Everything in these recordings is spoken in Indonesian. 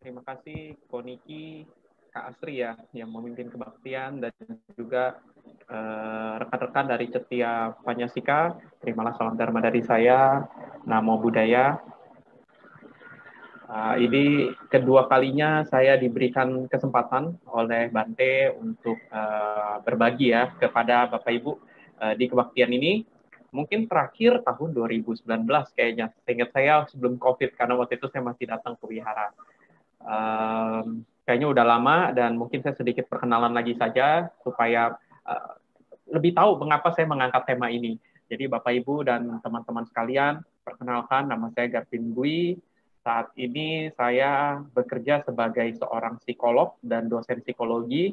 Terima kasih Koniki, Kak Asri ya, yang memimpin kebaktian dan juga rekan-rekan dari Cetia Panyasika. Terimalah salam dharma dari saya, Namo Buddhaya. Ini kedua kalinya saya diberikan kesempatan oleh Bante untuk berbagi ya kepada Bapak Ibu di kebaktian ini. Mungkin terakhir tahun 2019 kayaknya, seingat saya sebelum COVID, karena waktu itu saya masih datang ke wihara. Kayaknya udah lama dan mungkin saya sedikit perkenalan lagi saja supaya lebih tahu mengapa saya mengangkat tema ini. Jadi Bapak Ibu dan teman-teman sekalian, perkenalkan nama saya Garvin Gui. Saat ini saya bekerja sebagai seorang psikolog dan dosen psikologi.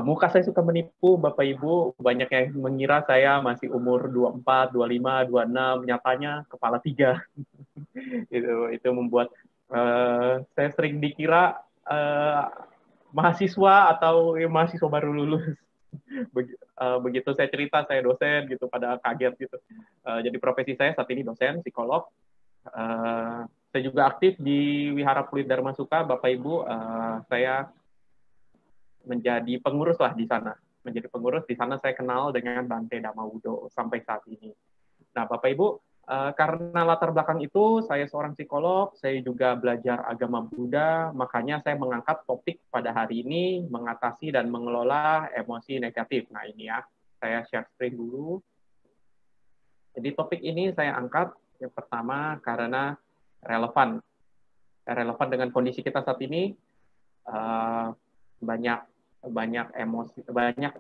Muka saya suka menipu Bapak Ibu, banyak yang mengira saya masih umur 24, 25, 26, nyatanya kepala 3. Itu membuat saya sering dikira mahasiswa atau mahasiswa baru lulus. Begitu saya cerita saya dosen gitu, pada kaget gitu. Jadi profesi saya saat ini dosen psikolog. Saya juga aktif di Wihara Pluit Dharma Suka, Bapak Ibu. Saya menjadi pengurus lah di sana. Menjadi pengurus di sana saya kenal dengan Bante Damawudo sampai saat ini. Nah, Bapak Ibu, karena latar belakang itu, saya seorang psikolog, saya juga belajar agama Buddha, makanya saya mengangkat topik pada hari ini, mengatasi dan mengelola emosi negatif. Nah, ini ya, saya share screen dulu. Jadi topik ini saya angkat, yang pertama karena relevan. Relevan dengan kondisi kita saat ini, banyak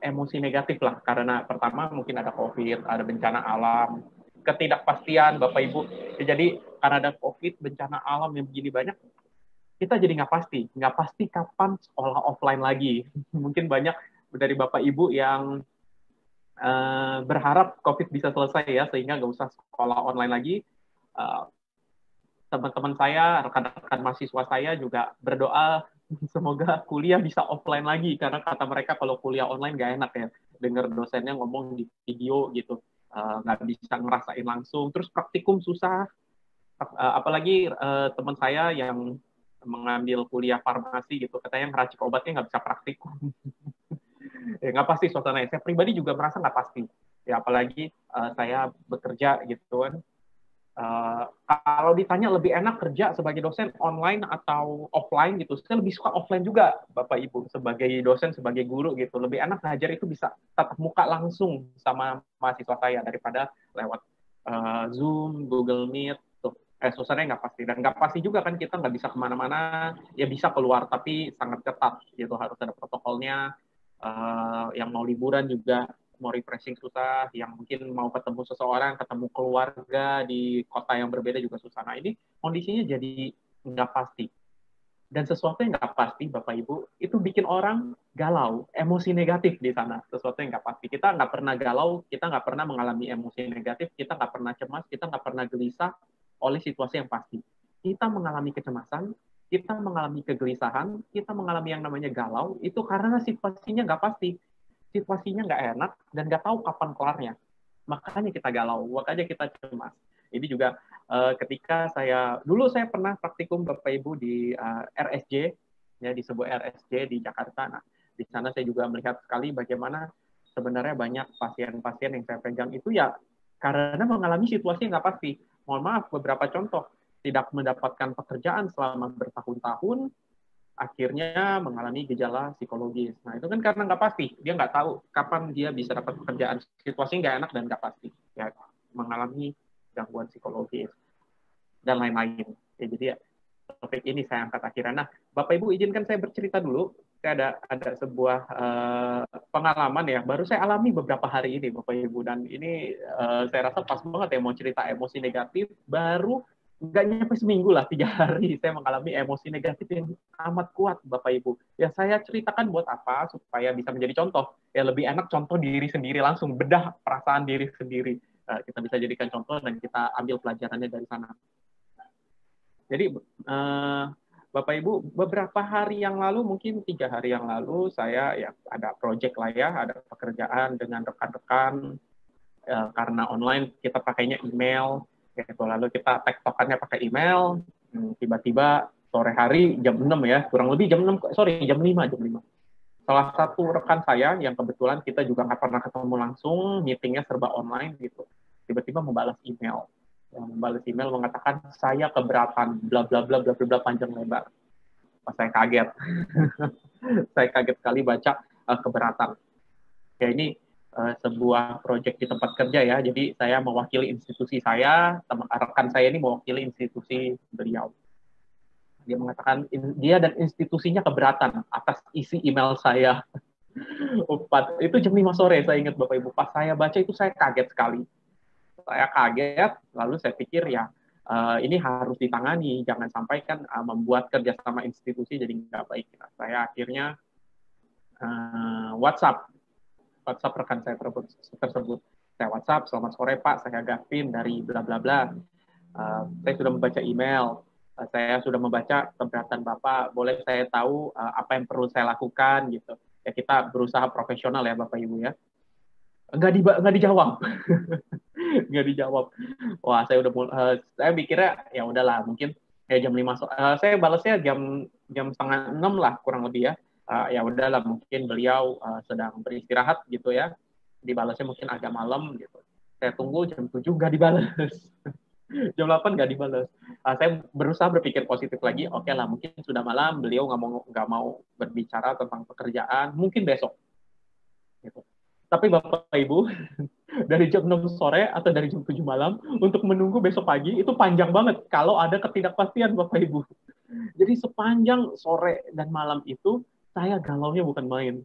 emosi negatif lah, karena pertama mungkin ada COVID, ada bencana alam, ketidakpastian Bapak Ibu. Jadi karena ada COVID, bencana alam yang begini banyak, kita jadi nggak pasti kapan sekolah offline lagi. Mungkin banyak dari Bapak Ibu yang berharap COVID bisa selesai ya, sehingga nggak usah sekolah online lagi. Teman-teman saya, rekan-rekan mahasiswa saya juga berdoa semoga kuliah bisa offline lagi, karena kata mereka kalau kuliah online nggak enak ya, dengar dosennya ngomong di video gitu, nggak bisa ngerasain langsung, terus praktikum susah, apalagi teman saya yang mengambil kuliah farmasi gitu, katanya ngeracik obatnya nggak bisa praktikum. Ya, nggak pasti suasananya, saya pribadi juga merasa nggak pasti ya, apalagi saya bekerja gitu kan. Kalau ditanya lebih enak kerja sebagai dosen online atau offline gitu, saya lebih suka offline juga, Bapak Ibu, sebagai dosen, sebagai guru gitu. Lebih enak ngajar itu bisa tatap muka langsung sama mahasiswa saya daripada lewat Zoom, Google Meet. Tuh. Suasananya nggak pasti. Dan nggak pasti juga kan, kita nggak bisa kemana-mana, ya bisa keluar, tapi sangat ketat gitu, harus ada protokolnya. Yang mau liburan juga, mau refreshing susah, yang mungkin mau ketemu seseorang, ketemu keluarga di kota yang berbeda juga susah. Nah, ini kondisinya jadi nggak pasti. Dan sesuatu yang nggak pasti, Bapak Ibu, itu bikin orang galau, emosi negatif di sana. Sesuatu yang nggak pasti. Kita nggak pernah galau, kita nggak pernah mengalami emosi negatif, kita nggak pernah cemas, kita nggak pernah gelisah oleh situasi yang pasti. Kita mengalami kecemasan, kita mengalami kegelisahan, kita mengalami yang namanya galau, itu karena situasinya nggak pasti. Situasinya nggak enak dan nggak tahu kapan kelarnya. Makanya kita galau, makanya kita cemas. Ini juga ketika dulu saya pernah praktikum Bapak Ibu di RSJ, ya, di sebuah RSJ di Jakarta. Nah, di sana saya juga melihat sekali bagaimana sebenarnya banyak pasien-pasien yang saya pegang itu ya karena mengalami situasi yang nggak pasti. Mohon maaf, beberapa contoh, tidak mendapatkan pekerjaan selama bertahun-tahun, akhirnya mengalami gejala psikologis. Nah, itu kan karena nggak pasti. Dia nggak tahu kapan dia bisa dapat pekerjaan. Situasinya nggak enak dan nggak pasti. Ya, mengalami gangguan psikologis dan lain-lain. Ya, jadi ya, topik ini saya angkat akhirnya. Nah, Bapak Ibu izinkan saya bercerita dulu. Saya ada sebuah pengalaman ya, baru saya alami beberapa hari ini, Bapak Ibu. Dan ini saya rasa pas banget ya mau cerita emosi negatif. Baru nggak nyampe seminggu lah, 3 hari saya mengalami emosi negatif yang amat kuat, Bapak Ibu. Ya saya ceritakan buat apa? Supaya bisa menjadi contoh. Ya lebih enak contoh diri sendiri langsung, bedah perasaan diri sendiri. Kita bisa jadikan contoh dan kita ambil pelajarannya dari sana. Jadi Bapak Ibu, beberapa hari yang lalu, mungkin 3 hari yang lalu, saya ya ada project lah ya, ada pekerjaan dengan rekan-rekan, karena online kita pakainya email, gitu. Lalu kita tektokannya pakai email, tiba-tiba sore hari jam 6 ya, kurang lebih jam 6, sorry, jam 5. Salah satu rekan saya yang kebetulan kita juga nggak pernah ketemu langsung, meetingnya serba online gitu, tiba-tiba membalas email. Membalas email mengatakan, saya keberatan, bla bla bla bla bla panjang lebar. Pas saya kaget. Saya kaget sekali baca keberatan. Ya ini sebuah proyek di tempat kerja ya, jadi saya mewakili institusi saya, rekan saya ini mewakili institusi beliau. Dia mengatakan dia dan institusinya keberatan atas isi email saya. Itu jam 5 sore, saya ingat Bapak Ibu. Pas saya baca itu saya kaget sekali. Saya kaget, lalu saya pikir ya ini harus ditangani, jangan sampai kan membuat kerjasama institusi jadi nggak baik. Nah, saya akhirnya WhatsApp rekan saya tersebut. Saya WhatsApp, selamat sore Pak, saya Gavin dari bla bla bla. Saya sudah membaca email, saya sudah membaca keberatan Bapak, boleh saya tahu apa yang perlu saya lakukan gitu. Ya kita berusaha profesional ya Bapak Ibu ya. Nggak dijawab. Nggak dijawab. Wah, saya mikirnya ya udahlah, mungkin ya jam 5 saya balasnya jam setengah 6 lah kurang lebih ya. Ya udahlah, mungkin beliau sedang beristirahat gitu ya. Dibalasnya mungkin agak malam gitu. Saya tunggu jam 7 nggak dibalas. Jam 8 nggak dibalas. Saya berusaha berpikir positif lagi. Oke lah, mungkin sudah malam, beliau nggak mau berbicara tentang pekerjaan. Mungkin besok. Gitu. Tapi Bapak Ibu, dari jam 6 sore atau dari jam 7 malam untuk menunggu besok pagi itu panjang banget kalau ada ketidakpastian Bapak Ibu. Jadi sepanjang sore dan malam itu saya galaunya bukan main.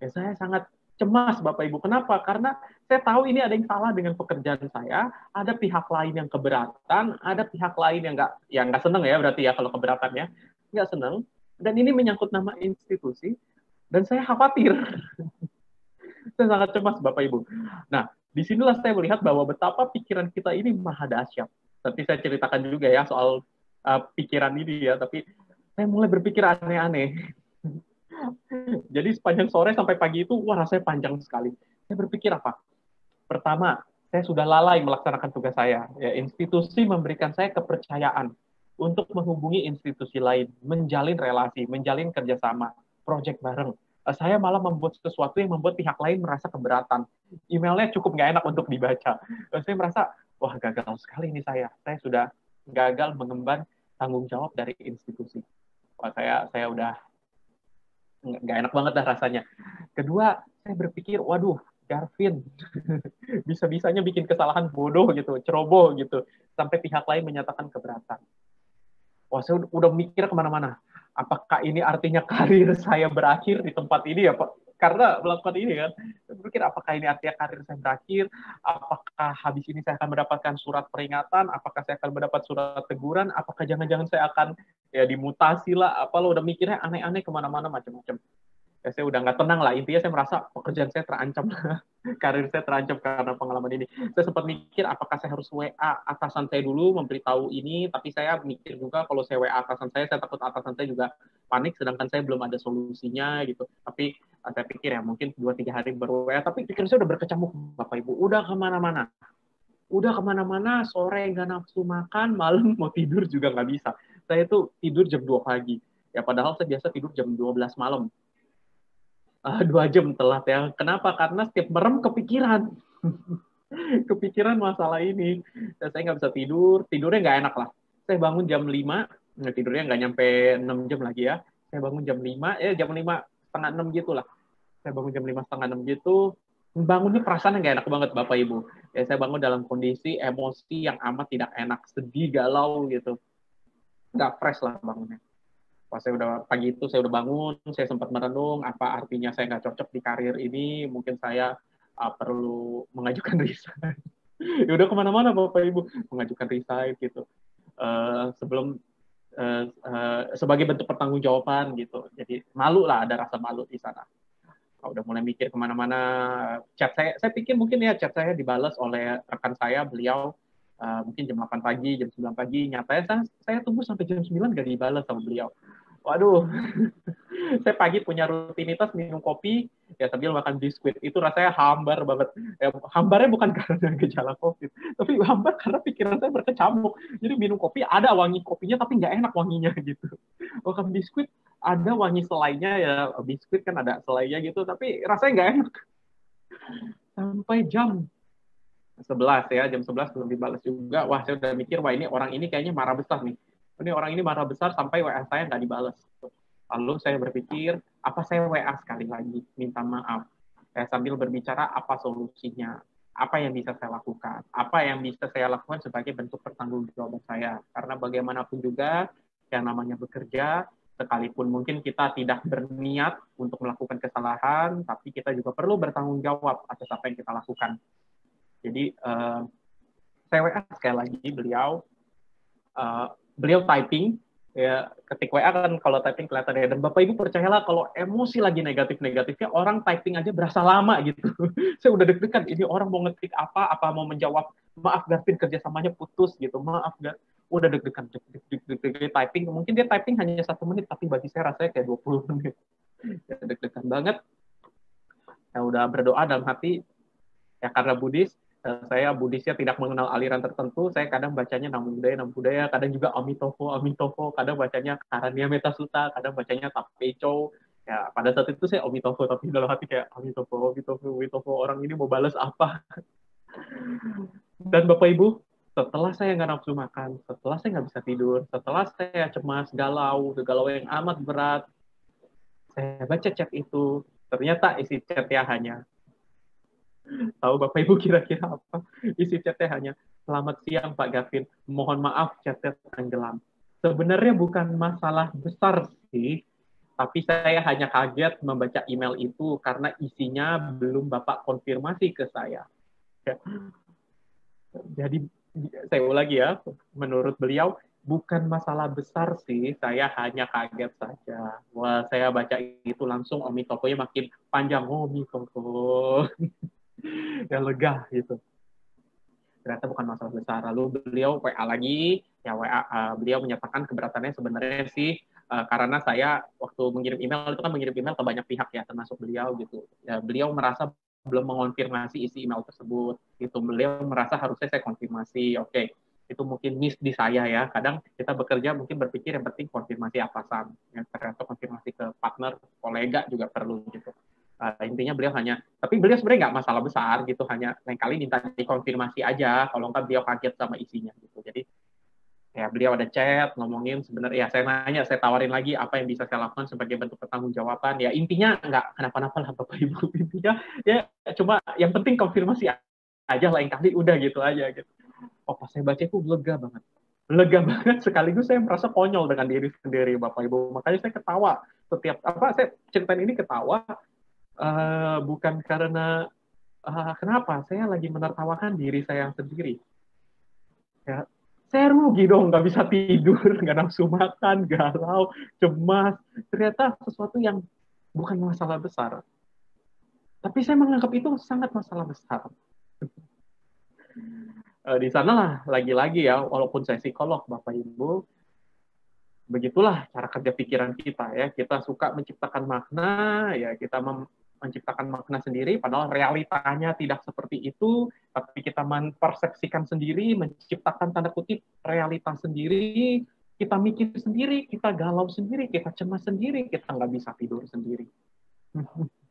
Ya, saya sangat cemas Bapak Ibu. Kenapa? Karena saya tahu ini ada yang salah dengan pekerjaan saya, ada pihak lain yang keberatan, ada pihak lain yang nggak seneng ya berarti ya kalau keberatannya nggak seneng. Dan ini menyangkut nama institusi dan saya khawatir. Saya sangat cemas Bapak Ibu. Nah, disinilah saya melihat bahwa betapa pikiran kita ini maha dahsyat. Nanti saya ceritakan juga ya soal pikiran ini ya, tapi saya mulai berpikir aneh-aneh. Jadi sepanjang sore sampai pagi itu, wah rasanya panjang sekali. Saya berpikir apa? Pertama, saya sudah lalai melaksanakan tugas saya. Ya, institusi memberikan saya kepercayaan untuk menghubungi institusi lain, menjalin relasi, menjalin kerjasama, proyek bareng. Saya malah membuat sesuatu yang membuat pihak lain merasa keberatan. Emailnya cukup nggak enak untuk dibaca. Saya merasa, wah gagal sekali ini saya. Saya sudah gagal mengemban tanggung jawab dari institusi. Wah, saya udah nggak enak banget dah rasanya. Kedua, saya berpikir, waduh, Darwin bisa-bisanya bikin kesalahan bodoh gitu, ceroboh gitu, sampai pihak lain menyatakan keberatan. Wah, saya udah mikir kemana-mana. Apakah ini artinya karir saya berakhir di tempat ini ya Pak? Karena melakukan ini kan, saya berpikir apakah ini artinya karir saya berakhir? Apakah habis ini saya akan mendapatkan surat peringatan? Apakah saya akan mendapat surat teguran? Apakah jangan-jangan saya akan ya dimutasi lah? Apa lo udah mikirnya aneh-aneh kemana-mana macam-macam. Ya, saya udah nggak tenang lah. Intinya saya merasa pekerjaan saya terancam. Karir saya terancam karena pengalaman ini. Saya sempat mikir apakah saya harus WA atasan saya dulu memberitahu ini, tapi saya mikir juga kalau saya WA atasan saya takut atasan saya juga panik, sedangkan saya belum ada solusinya gitu. Tapi saya pikir ya mungkin 2-3 hari baru WA, tapi pikiran saya udah berkecamuk Bapak Ibu. Udah kemana-mana. Sore nggak nafsu makan, malam mau tidur juga nggak bisa. Saya tuh tidur jam 2 pagi. Ya padahal saya biasa tidur jam 12 malam. 2 jam telat ya. Kenapa? Karena setiap merem kepikiran. Kepikiran masalah ini. Dan saya nggak bisa tidur. Tidurnya nggak enak lah. Saya bangun jam 5. Nah, tidurnya nggak nyampe 6 jam lagi ya. Saya bangun jam 5. Jam 5 setengah 6 gitu lah. Saya bangun jam 5 setengah 6 gitu. Bangunnya perasaannya nggak enak banget Bapak Ibu. Ya, saya bangun dalam kondisi emosi yang amat tidak enak. Sedih, galau gitu. Nggak fresh lah bangunnya. Pas pagi itu saya udah bangun, saya sempat merenung apa artinya saya nggak cocok di karir ini, mungkin saya perlu mengajukan resign. Ya udah kemana-mana Bapak Ibu mengajukan resign gitu. Sebelum sebagai bentuk pertanggungjawaban gitu. Jadi malu lah, ada rasa malu di sana. Udah mulai mikir kemana-mana. Chat saya pikir mungkin ya chat saya dibalas oleh rekan saya, beliau mungkin jam 8 pagi, jam 9 pagi. Nyatanya saya tunggu sampai jam 9 gak dibalas sama beliau. Waduh, saya pagi punya rutinitas minum kopi, ya sambil makan biskuit. Itu rasanya hambar banget. Ya, hambarnya bukan karena gejala COVID, tapi hambar karena pikiran saya berkecamuk. Jadi minum kopi, ada wangi kopinya, tapi nggak enak wanginya gitu. Makan biskuit, ada wangi selainya, ya biskuit kan ada selainya gitu, tapi rasanya nggak enak. Sampai jam 11 ya, jam 11 belum dibalas juga. Wah, saya udah mikir, wah ini orang ini kayaknya marah besar nih. Ini orang ini marah besar sampai WA saya nggak dibalas. Lalu saya berpikir, apa saya WA sekali lagi, minta maaf. Saya sambil berbicara apa solusinya, apa yang bisa saya lakukan, apa yang bisa saya lakukan sebagai bentuk pertanggungjawaban saya. Karena bagaimanapun juga, yang namanya bekerja, sekalipun mungkin kita tidak berniat untuk melakukan kesalahan, tapi kita juga perlu bertanggung jawab atas apa yang kita lakukan. Jadi saya WA sekali lagi beliau, beliau typing, ya ketik WA kan kalau typing kelihatan ya. Dan Bapak Ibu percayalah kalau emosi lagi negatifnya orang typing aja berasa lama gitu. Saya udah deg-degan, ini orang mau ngetik apa mau menjawab, maaf Gavin kerjasamanya putus gitu, maaf gak, udah deg-degan typing. Mungkin dia typing hanya 1 menit, tapi bagi saya rasanya kayak 20 menit. Ya, deg-degan banget. Ya udah berdoa dalam hati, ya karena Buddhis, saya Buddhisnya tidak mengenal aliran tertentu, saya kadang bacanya Namo Buddhaya, kadang juga Amitofo, kadang bacanya Karania Metta Sutta, kadang bacanya Tapecho. Ya, pada saat itu saya Amitofo, tapi dalam hati kayak Amitofo, orang ini mau balas apa? Dan Bapak Ibu, setelah saya nggak nafsu makan, setelah saya nggak bisa tidur, setelah saya cemas, galau yang amat berat, saya baca chat itu, ternyata isi chatnya hanya, tahu Bapak Ibu kira-kira apa? Isi chatnya hanya, selamat siang Pak Gavin, mohon maaf chatnya tenggelam. Sebenarnya bukan masalah besar sih, tapi saya hanya kaget membaca email itu karena isinya belum Bapak konfirmasi ke saya. Jadi saya ulangi ya, menurut beliau bukan masalah besar sih, saya hanya kaget saja. Wah, saya baca itu langsung Omitopo-nya makin panjang, Omitopo. Ya lega gitu. Ternyata bukan masalah besar. Lalu beliau WA lagi, ya WA beliau menyatakan keberatannya sebenarnya sih karena saya waktu mengirim email itu kan mengirim email ke banyak pihak ya, termasuk beliau gitu. Ya, beliau merasa belum mengonfirmasi isi email tersebut. Itu beliau merasa harusnya saya konfirmasi. Oke, itu mungkin miss di saya ya. Kadang kita bekerja mungkin berpikir yang penting konfirmasi atasan. Yang ternyata konfirmasi ke partner, kolega juga perlu gitu. Intinya beliau hanya, tapi beliau sebenarnya nggak masalah besar gitu, hanya lain kali minta dikonfirmasi aja, kalau nggak beliau kaget sama isinya gitu. Jadi ya beliau ada chat ngomongin sebenarnya, ya saya nanya, saya tawarin lagi apa yang bisa saya lakukan sebagai bentuk pertanggungjawaban. Ya intinya nggak kenapa-napa lah Bapak Ibu, intinya ya cuma yang penting konfirmasi aja, lain kali udah gitu aja gitu. Oh pas saya baca itu lega banget, sekaligus saya merasa konyol dengan diri sendiri Bapak Ibu, makanya saya ketawa setiap apa saya ceritain ini, ketawa bukan karena kenapa saya lagi menertawakan diri saya yang sendiri. Ya, saya rugi dong, nggak bisa tidur, nggak nafsu makan, galau, cemas. Ternyata sesuatu yang bukan masalah besar. Tapi saya menganggap itu sangat masalah besar. Di sanalah lagi-lagi ya, walaupun saya psikolog, Bapak Ibu, begitulah cara kerja pikiran kita ya. Kita suka menciptakan makna, ya kita menciptakan makna sendiri, padahal realitanya tidak seperti itu, tapi kita mempersepsikan sendiri, menciptakan tanda kutip realitas sendiri, kita mikir sendiri, kita galau sendiri, kita cemas sendiri, kita nggak bisa tidur sendiri.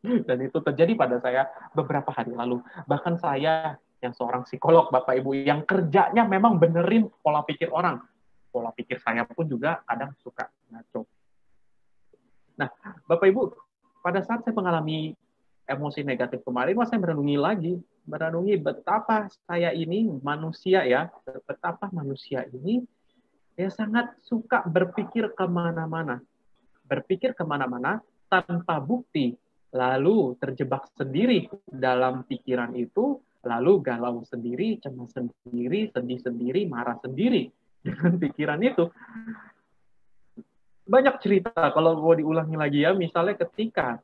Dan itu terjadi pada saya beberapa hari lalu. Bahkan saya yang seorang psikolog, Bapak Ibu, yang kerjanya memang benerin pola pikir orang. Pola pikir saya pun juga kadang suka ngaco. Nah, Bapak Ibu, pada saat saya mengalami emosi negatif kemarin, saya merenungi betapa saya ini manusia ya, betapa manusia ini ya sangat suka berpikir kemana-mana tanpa bukti, lalu terjebak sendiri dalam pikiran itu, lalu galau sendiri, cemas sendiri, sedih sendiri, marah sendiri dengan pikiran itu. Banyak cerita kalau mau diulangi lagi ya, misalnya ketika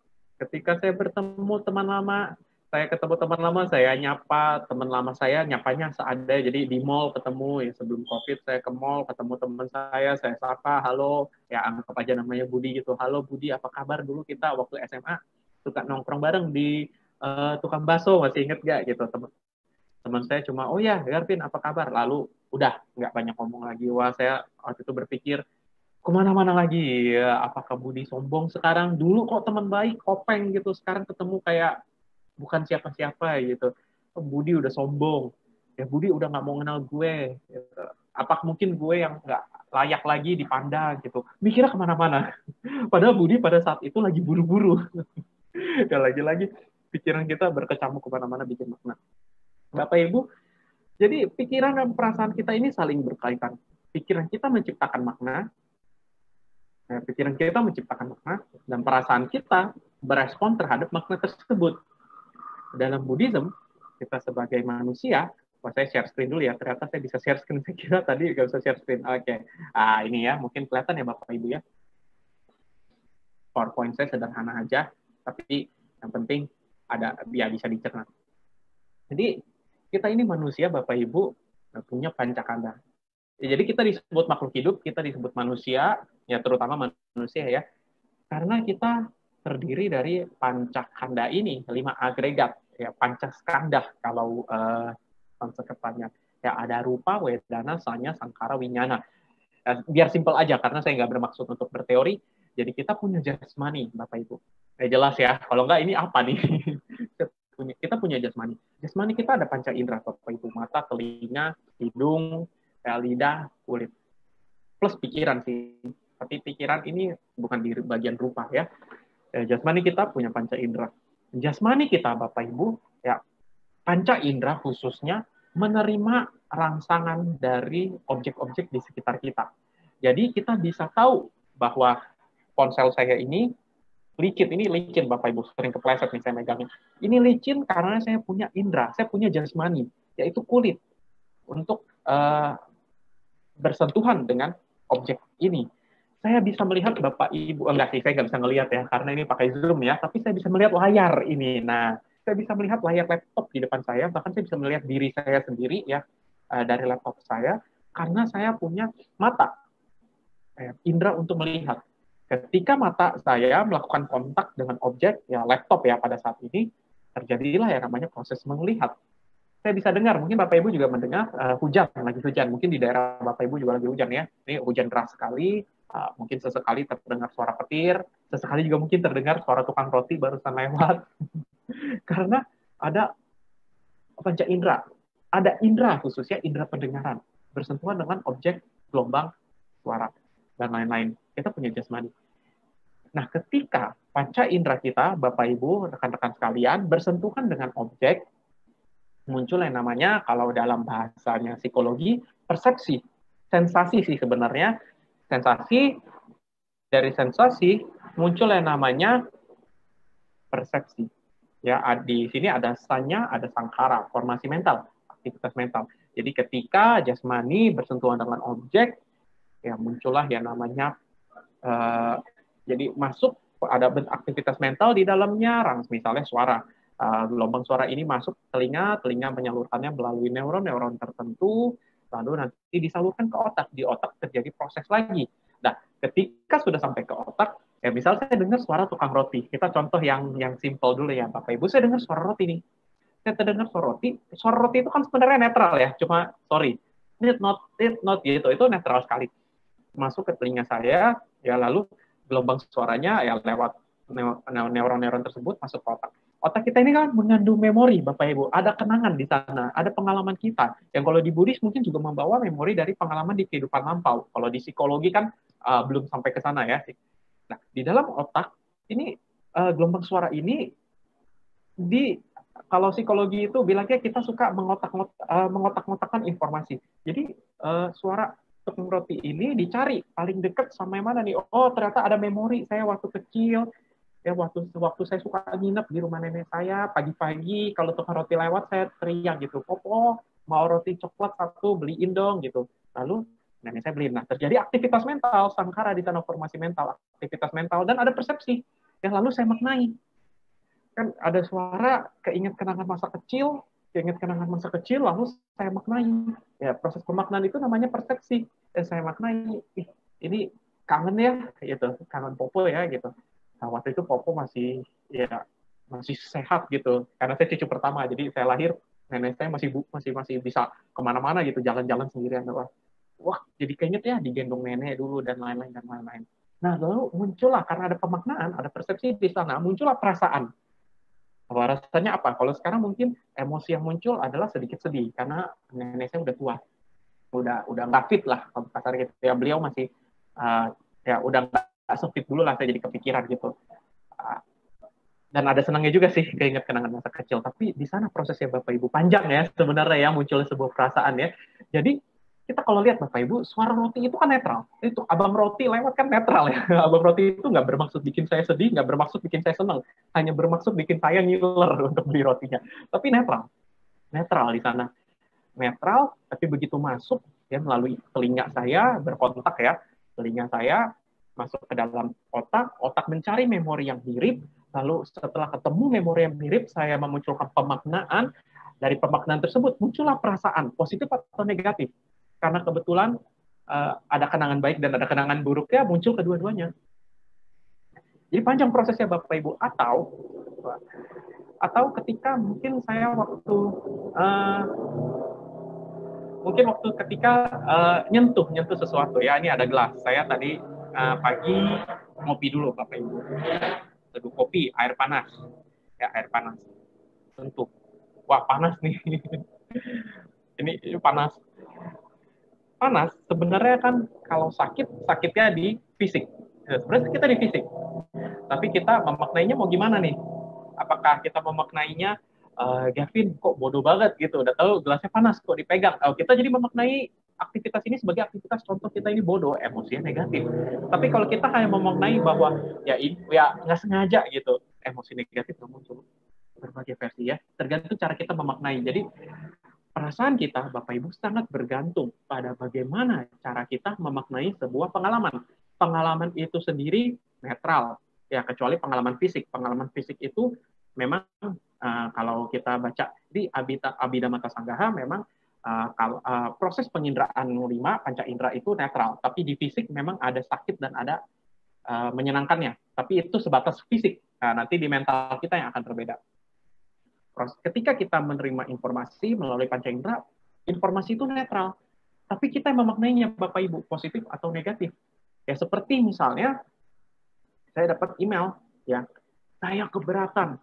saya bertemu teman lama, Saya ketemu teman lama, saya nyapa teman lama saya, nyapanya seadanya. Jadi di mall ketemu, ya sebelum COVID saya ke mall ketemu teman saya sapa, halo, ya anggap aja namanya Budi gitu. Halo Budi, apa kabar? Dulu kita waktu SMA suka nongkrong bareng di tukang bakso, masih inget gak gitu. Teman saya cuma, oh ya Garvin, apa kabar? Lalu udah nggak banyak ngomong lagi. Wah, saya waktu itu berpikir kemana-mana lagi ya, apakah Budi sombong sekarang? Dulu kok teman baik, kopeng gitu, sekarang ketemu kayak bukan siapa-siapa gitu. Oh, Budi udah sombong, ya Budi udah nggak mau kenal gue. Gitu. Apa mungkin gue yang nggak layak lagi dipandang gitu? Mikirnya kemana-mana. Padahal Budi pada saat itu lagi buru-buru. Ya lagi-lagi pikiran kita berkecamuk kemana-mana bikin makna. Bapak Ibu, jadi pikiran dan perasaan kita ini saling berkaitan. Pikiran kita menciptakan makna, pikiran kita menciptakan makna, dan perasaan kita berespon terhadap makna tersebut. Dalam Buddhism, kita sebagai manusia, saya share screen dulu ya, ternyata saya bisa share screen, saya kira tadi nggak bisa share screen. Oke, ini ya, mungkin kelihatan ya Bapak Ibu ya. PowerPoint saya sederhana aja, tapi yang penting ada ya bisa dicerna. Jadi kita ini manusia Bapak Ibu punya pancakanda. Ya, jadi kita disebut makhluk hidup, kita disebut manusia, ya terutama manusia ya, karena kita terdiri dari pancakanda ini, 5 agregat, ya pancaskanda kalau konsep-depannya. Ya ada rupa, wedana, sanya, sangkara, winyana. Biar simpel aja, karena saya nggak bermaksud untuk berteori, jadi kita punya jasmani, Bapak Ibu. Jelas ya, kalau nggak ini apa nih? Kita punya jasmani. Jasmani kita ada panca indera, Bapak Ibu. Mata, telinga, hidung, lidah, kulit. Plus pikiran sih. Tapi pikiran ini bukan di bagian rupa ya. Jasmani kita punya panca indera. Jasmani kita, Bapak Ibu, ya panca indera khususnya menerima rangsangan dari objek-objek di sekitar kita. Jadi kita bisa tahu bahwa ponsel saya ini licin Bapak Ibu, sering kepleset nih saya megangin. Ini licin karena saya punya indera, saya punya jasmani, yaitu kulit untuk bersentuhan dengan objek ini. Saya bisa melihat Bapak Ibu, enggak sih, saya nggak bisa melihat ya, karena ini pakai Zoom ya, tapi saya bisa melihat layar ini. Nah, saya bisa melihat layar laptop di depan saya, bahkan saya bisa melihat diri saya sendiri ya, dari laptop saya, karena saya punya mata, indera untuk melihat. Ketika mata saya melakukan kontak dengan objek, ya laptop ya pada saat ini, terjadilah yang namanya proses melihat. Saya bisa dengar, mungkin Bapak Ibu juga mendengar hujan, lagi hujan. Mungkin di daerah Bapak Ibu juga lagi hujan ya. Ini hujan deras sekali, mungkin sesekali terdengar suara petir, sesekali juga mungkin terdengar suara tukang roti barusan lewat. Karena ada panca indera, ada indera khususnya indera pendengaran, bersentuhan dengan objek, gelombang, suara, dan lain-lain. Kita punya jasmani. Nah, ketika panca indera kita, Bapak Ibu, rekan-rekan sekalian, bersentuhan dengan objek, muncul yang namanya, kalau dalam bahasanya psikologi, persepsi. Sensasi sih sebenarnya. Sensasi, dari sensasi, muncul yang namanya persepsi. Ya, di sini ada sanya, ada sangkara, formasi mental, aktivitas mental. Jadi ketika jasmani bersentuhan dengan objek, ya muncullah yang namanya jadi masuk ada aktivitas mental di dalamnya, misalnya suara. Gelombang suara ini masuk telinga menyalurkannya melalui neuron tertentu, lalu nanti disalurkan ke otak. Di otak terjadi proses lagi. Nah, ketika sudah sampai ke otak, ya misal saya dengar suara tukang roti. Kita contoh yang simple dulu ya, Bapak Ibu. Saya dengar suara roti nih. Saya terdengar suara roti itu kan sebenarnya netral ya, cuma sorry, not gitu, itu netral sekali. Masuk ke telinga saya, ya lalu gelombang suaranya ya lewat neuron-neuron tersebut masuk ke otak. Otak kita ini kan mengandung memori, Bapak Ibu. Ada kenangan di sana, ada pengalaman kita. Yang kalau di Buddhis mungkin juga membawa memori dari pengalaman di kehidupan lampau. Kalau di psikologi kan belum sampai ke sana ya. Nah, di dalam otak ini gelombang suara ini kalau psikologi itu bilangnya kita suka mengotak-ngotakkan informasi. Jadi suara tepung roti ini dicari paling dekat sama yang mana nih? Oh, ternyata ada memori saya waktu kecil. Ya waktu saya suka nginep di rumah nenek saya, pagi-pagi kalau tukang roti lewat saya teriak gitu, "Popo, mau roti coklat satu, beliin dong," gitu. Lalu nenek saya beliin. Nah, terjadi aktivitas mental, sangkara di sana, formasi mental, aktivitas mental, dan ada persepsi yang lalu saya maknai. kan ada suara keinget kenangan masa kecil, lalu saya maknai. Ya, proses pemaknaan itu namanya persepsi. Saya maknai, ini kangen ya, gitu, kangen Popo ya, gitu. Nah, waktu itu Popo masih sehat gitu, karena saya cucu pertama, jadi saya lahir nenek saya masih bisa kemana-mana gitu, jalan-jalan sendirian. Wah, jadi keinget ya digendong nenek dulu dan lain-lain dan lain-lain. Nah, lalu muncullah karena ada pemaknaan, ada persepsi di sana, muncullah perasaan. Rasanya apa? Kalau sekarang mungkin emosi yang muncul adalah sedikit sedih karena nenek saya udah tua, udah nggak fit lah kalau kasar gitu ya. Beliau masih ya udah nggak sefit dulu lah, saya jadi kepikiran gitu. Dan ada senangnya juga sih keinget kenangan masa kecil. Tapi di sana prosesnya Bapak Ibu panjang ya sebenarnya ya, muncul sebuah perasaan ya. Jadi kita kalau lihat Bapak Ibu, suara roti itu kan netral. Itu abang roti lewat kan netral ya. Abang roti itu nggak bermaksud bikin saya sedih, nggak bermaksud bikin saya senang. Hanya bermaksud bikin saya ngiler untuk beli rotinya. Tapi netral. Netral di sana. Netral, tapi begitu masuk ya melalui telinga saya berkontak ya. Telinga saya masuk ke dalam otak, otak mencari memori yang mirip, lalu setelah ketemu memori yang mirip, saya memunculkan pemaknaan, dari pemaknaan tersebut muncullah perasaan, positif atau negatif. Karena kebetulan ada kenangan baik dan ada kenangan buruknya, muncul kedua-duanya. Jadi panjang prosesnya Bapak Ibu. Atau ketika mungkin saya waktu ketika nyentuh sesuatu ya, ini ada gelas. Saya tadi pagi ngopi dulu Bapak Ibu. Teduh kopi, air panas. Ya, air panas. Sentuh. Wah, panas nih. ini panas. Panas sebenarnya kan kalau sakitnya di fisik. Ya, sebenarnya kita di fisik. Tapi kita memaknainya mau gimana nih? Apakah kita memaknainya Gavin kok bodoh banget gitu, udah tahu gelasnya panas kok dipegang. Kita jadi memaknai aktivitas ini sebagai aktivitas contoh kita ini bodoh, emosinya negatif. Tapi kalau kita hanya memaknai bahwa ya nggak sengaja gitu, emosi negatif nggak muncul. Berbagai versi ya, tergantung cara kita memaknai. Jadi perasaan kita, Bapak Ibu, sangat bergantung pada bagaimana cara kita memaknai sebuah pengalaman. Pengalaman itu sendiri netral, ya kecuali pengalaman fisik. Pengalaman fisik itu memang kalau kita baca di Abhidhamma Sanggaha, memang kalau proses penginderaan 5 panca indera itu netral, tapi di fisik memang ada sakit dan ada menyenangkannya. Tapi itu sebatas fisik. Nah, nanti di mental kita yang akan berbeda. Ketika kita menerima informasi melalui panca indera, informasi itu netral. Tapi kita yang memaknainya, Bapak Ibu, positif atau negatif. Ya seperti misalnya, saya dapat email, ya, saya keberatan.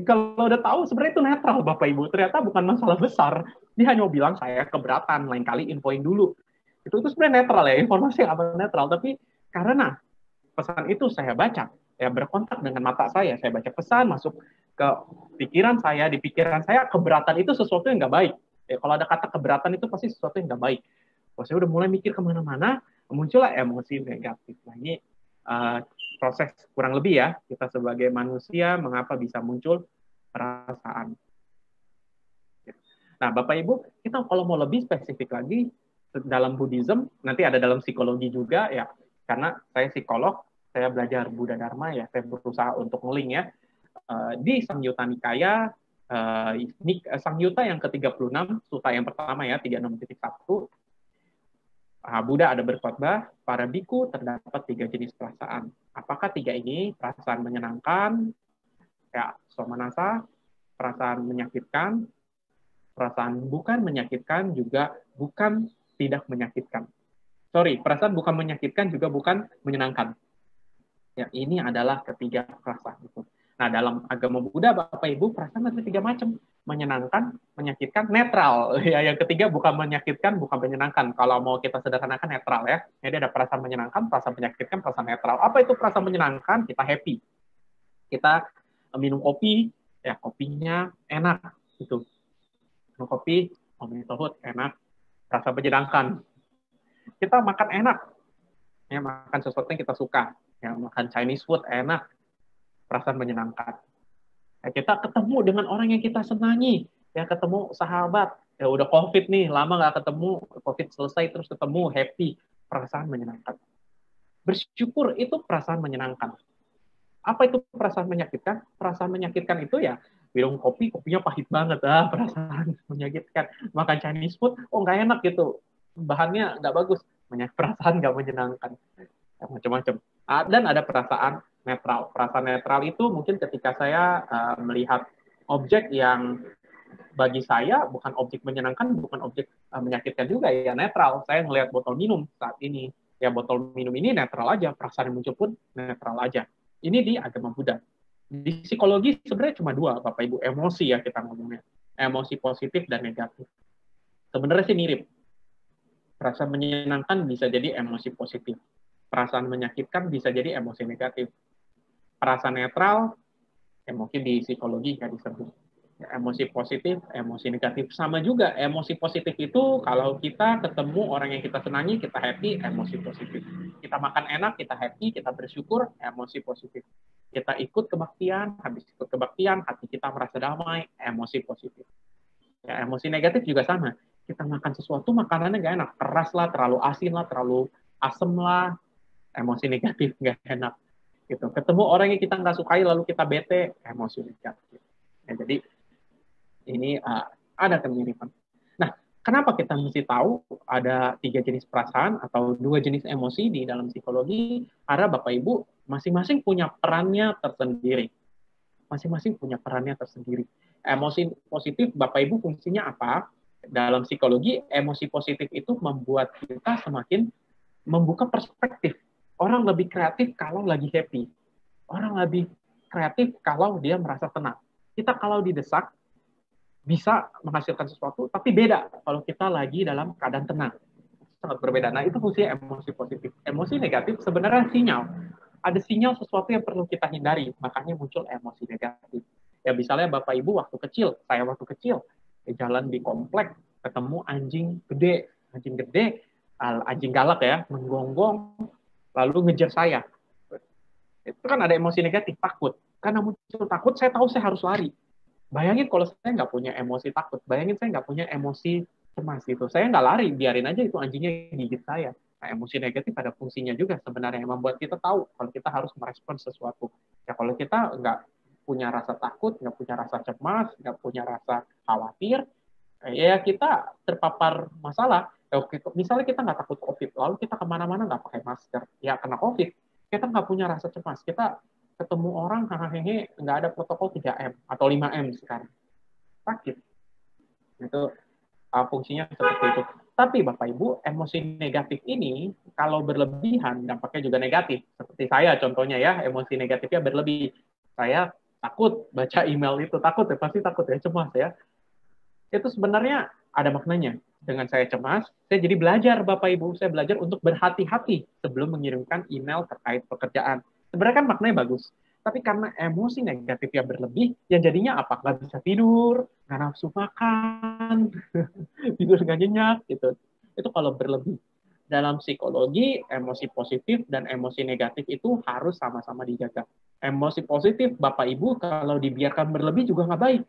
Kalau udah tahu, sebenarnya itu netral, Bapak Ibu. Ternyata bukan masalah besar. Dia hanya mau bilang, saya keberatan, lain kali infoin dulu. Itu sebenarnya netral ya, informasi yang apa netral. Tapi karena pesan itu saya baca, ya berkontak dengan mata saya baca pesan, masuk ke pikiran saya, di pikiran saya keberatan itu sesuatu yang nggak baik. Ya, kalau ada kata keberatan itu pasti sesuatu yang nggak baik. Kalau saya udah mulai mikir kemana-mana, muncullah emosi negatif. Nah ini proses kurang lebih ya, kita sebagai manusia mengapa bisa muncul perasaan. Nah Bapak Ibu, kita kalau mau lebih spesifik lagi, dalam Buddhism, nanti ada dalam psikologi juga ya, karena saya psikolog, saya belajar Buddha Dharma ya, saya berusaha untuk ngeling ya. Di Samyutta Nikaya, Samyutta yang ke-36, suta yang pertama ya, 36.1, Buddha ada berkhotbah, para biku terdapat 3 jenis perasaan. Apakah 3 ini? Perasaan menyenangkan, ya, somanasa, perasaan menyakitkan, perasaan bukan menyakitkan, juga bukan tidak menyakitkan. Perasaan bukan menyakitkan, juga bukan menyenangkan. Ya, ini adalah ketiga perasaan itu. Nah, dalam agama Buddha, Bapak Ibu, perasaan ada 3 macam. Menyenangkan, menyakitkan, netral. Ya, yang ketiga bukan menyakitkan, bukan menyenangkan. Kalau mau kita sederhanakan netral ya. Jadi ada perasaan menyenangkan, perasaan menyakitkan, perasaan netral. Apa itu perasaan menyenangkan? Kita happy. Kita minum kopi, ya kopinya enak gitu. Minum kopi, minum tohut enak, perasaan menyenangkan. Kita makan enak. Ya, makan sesuatu yang kita suka. Ya, makan Chinese food enak, perasaan menyenangkan. Ya, kita ketemu dengan orang yang kita senangi, ya ketemu sahabat, ya udah COVID nih, lama nggak ketemu, COVID selesai terus ketemu, happy, perasaan menyenangkan. Bersyukur itu perasaan menyenangkan. Apa itu perasaan menyakitkan? Perasaan menyakitkan itu ya minum kopi, kopinya pahit banget, perasaan menyakitkan. Makan Chinese food, oh nggak enak gitu, bahannya nggak bagus, perasaan nggak menyenangkan, macam-macam. Dan ada perasaan netral. Perasaan netral itu mungkin ketika saya melihat objek yang bagi saya bukan objek menyenangkan, bukan objek menyakitkan juga, ya netral. Saya ngelihat botol minum saat ini, ya botol minum ini netral aja, perasaan yang muncul pun netral aja. Ini di agama Buddha. Di psikologi sebenarnya cuma dua, Bapak Ibu, emosi ya kita ngomongnya. Emosi positif dan negatif. Sebenarnya sih mirip. Perasaan menyenangkan bisa jadi emosi positif. Perasaan menyakitkan bisa jadi emosi negatif. Perasaan netral, emosi di psikologi kan disebut. Emosi positif, emosi negatif. Sama juga, emosi positif itu kalau kita ketemu orang yang kita senangi, kita happy, emosi positif. Kita makan enak, kita happy, kita bersyukur, emosi positif. Kita ikut kebaktian, habis ikut kebaktian, hati kita merasa damai, emosi positif. Ya, emosi negatif juga sama. Kita makan sesuatu, makanannya gak enak. Keras lah, terlalu asin lah, terlalu asem lah, emosi negatif, gak enak. Gitu. Ketemu orang yang kita nggak sukai, lalu kita bete, emosi negatif. Ya, jadi ini ada kemiripan. Nah, kenapa kita mesti tahu ada 3 jenis perasaan atau 2 jenis emosi di dalam psikologi? Karena Bapak Ibu masing-masing punya perannya tersendiri. Masing-masing punya perannya tersendiri. Emosi positif Bapak Ibu fungsinya apa? Dalam psikologi, emosi positif itu membuat kita semakin membuka perspektif. Orang lebih kreatif kalau lagi happy. Orang lebih kreatif kalau dia merasa tenang. Kita kalau didesak, bisa menghasilkan sesuatu, tapi beda kalau kita lagi dalam keadaan tenang. Sangat berbeda. Nah, itu fungsi emosi positif. Emosi negatif sebenarnya sinyal. Ada sinyal sesuatu yang perlu kita hindari, makanya muncul emosi negatif. Ya, misalnya Bapak Ibu waktu kecil, saya waktu kecil, jalan di komplek, ketemu anjing gede, anjing galak ya, menggonggong, lalu ngejar saya. Itu kan ada emosi negatif, takut. Karena muncul takut, saya tahu saya harus lari. Bayangin kalau saya nggak punya emosi takut, bayangin saya nggak punya emosi cemas gitu. Saya nggak lari, biarin aja itu anjingnya gigit saya. Nah, emosi negatif ada fungsinya juga sebenarnya yang membuat kita tahu kalau kita harus merespon sesuatu. Ya kalau kita nggak punya rasa takut, nggak punya rasa cemas, nggak punya rasa khawatir, ya kita terpapar masalah. Misalnya kita nggak takut COVID, lalu kita kemana-mana nggak pakai masker, ya kena COVID. Kita nggak punya rasa cemas, kita ketemu orang hahaha nggak ada protokol 3M atau 5M sekarang, sakit. Itu fungsinya seperti itu. Tapi Bapak Ibu, emosi negatif ini kalau berlebihan dampaknya juga negatif. Seperti saya contohnya ya, emosi negatifnya berlebih. Saya takut baca email itu, takut ya, pasti takut ya, cemas ya. Itu sebenarnya ada maknanya. Dengan saya cemas, saya jadi belajar Bapak Ibu, saya belajar untuk berhati-hati sebelum mengirimkan email terkait pekerjaan. Sebenarnya kan maknanya bagus. Tapi karena emosi negatif yang berlebih, yang jadinya apa? Nggak bisa tidur, nggak nafsu makan, tidur nggak nyenyak, gitu. Itu kalau berlebih. Dalam psikologi, emosi positif dan emosi negatif itu harus sama-sama dijaga. Emosi positif, Bapak Ibu, kalau dibiarkan berlebih juga nggak baik.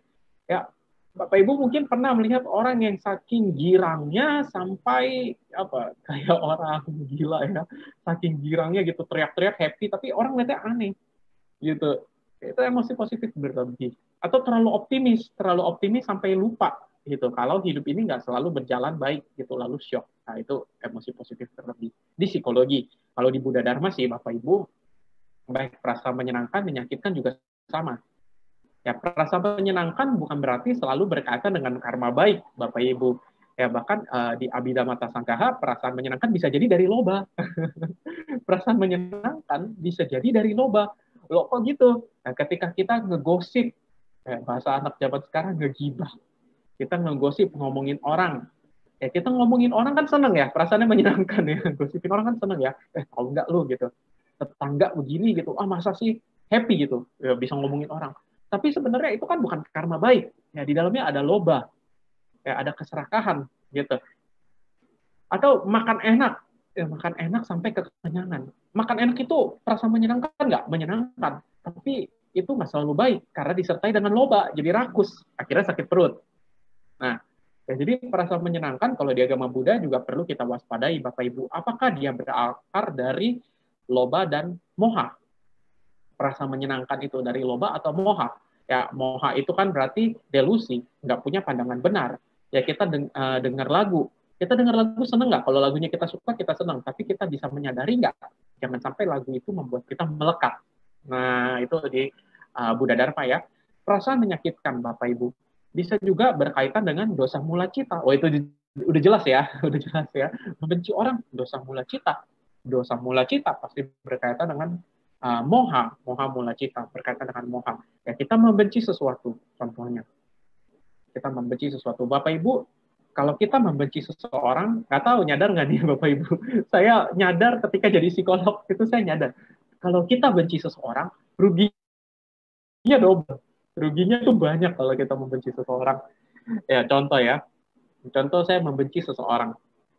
Ya, Bapak Ibu mungkin pernah melihat orang yang saking girangnya sampai apa kayak orang gila ya, saking girangnya gitu teriak-teriak happy, tapi orang lihatnya aneh gitu. Itu emosi positif berlebih. Atau terlalu optimis sampai lupa gitu. Kalau hidup ini nggak selalu berjalan baik gitu, lalu shock. Nah itu emosi positif berlebih. Di psikologi, kalau di Buddha Dharma sih Bapak Ibu, baik perasaan menyenangkan, menyakitkan juga sama. Ya, perasaan menyenangkan bukan berarti selalu berkaitan dengan karma baik, Bapak Ibu. Ya, bahkan di Abhidhamma Sanggaha, perasaan menyenangkan bisa jadi dari loba. Perasaan menyenangkan bisa jadi dari loba. Loh, kok gitu? Nah, ketika kita ngegosip, bahasa anak zaman sekarang ngegibah. Kita ngegosip, ngomongin orang. Ya, kita ngomongin orang kan seneng ya, perasaannya menyenangkan ya. Gosipin orang kan seneng ya. Tahu nggak lu gitu. Tetangga begini gitu. Ah, masa sih happy gitu. Ya, bisa ngomongin orang. Tapi sebenarnya itu kan bukan karma baik. Ya, di dalamnya ada loba, ya, ada keserakahan gitu. Atau makan enak, ya, makan enak sampai kekenyangan. Makan enak itu perasaan menyenangkan nggak? Menyenangkan. Tapi itu nggak selalu baik karena disertai dengan loba, jadi rakus, akhirnya sakit perut. Nah, ya, jadi perasaan menyenangkan kalau di agama Buddha juga perlu kita waspadai, Bapak Ibu. Apakah dia berakar dari loba dan moha? Perasa menyenangkan itu dari loba atau moha? Ya, moha itu kan berarti delusi, nggak punya pandangan benar. Ya kita dengar lagu, kita dengar lagu seneng nggak? Kalau lagunya kita suka, kita senang. Tapi kita bisa menyadari nggak? Jangan sampai lagu itu membuat kita melekat. Nah, itu di Buddha Dharma ya. Perasaan menyakitkan, Bapak Ibu. Bisa juga berkaitan dengan dosa mula cita. Oh, itu udah jelas ya. Udah jelas ya. Membenci orang, dosa mula cita. Dosa mula cita pasti berkaitan dengan moha. Moha mula cita. Berkaitan dengan moha. Ya, kita membenci sesuatu, contohnya kita membenci sesuatu. Bapak Ibu, kalau kita membenci seseorang, nggak tahu nyadar nggak nih Bapak Ibu? Saya nyadar ketika jadi psikolog, itu saya nyadar. Kalau kita benci seseorang, ruginya double. Ruginya tuh banyak kalau kita membenci seseorang. Ya, contoh ya. Contoh saya membenci seseorang.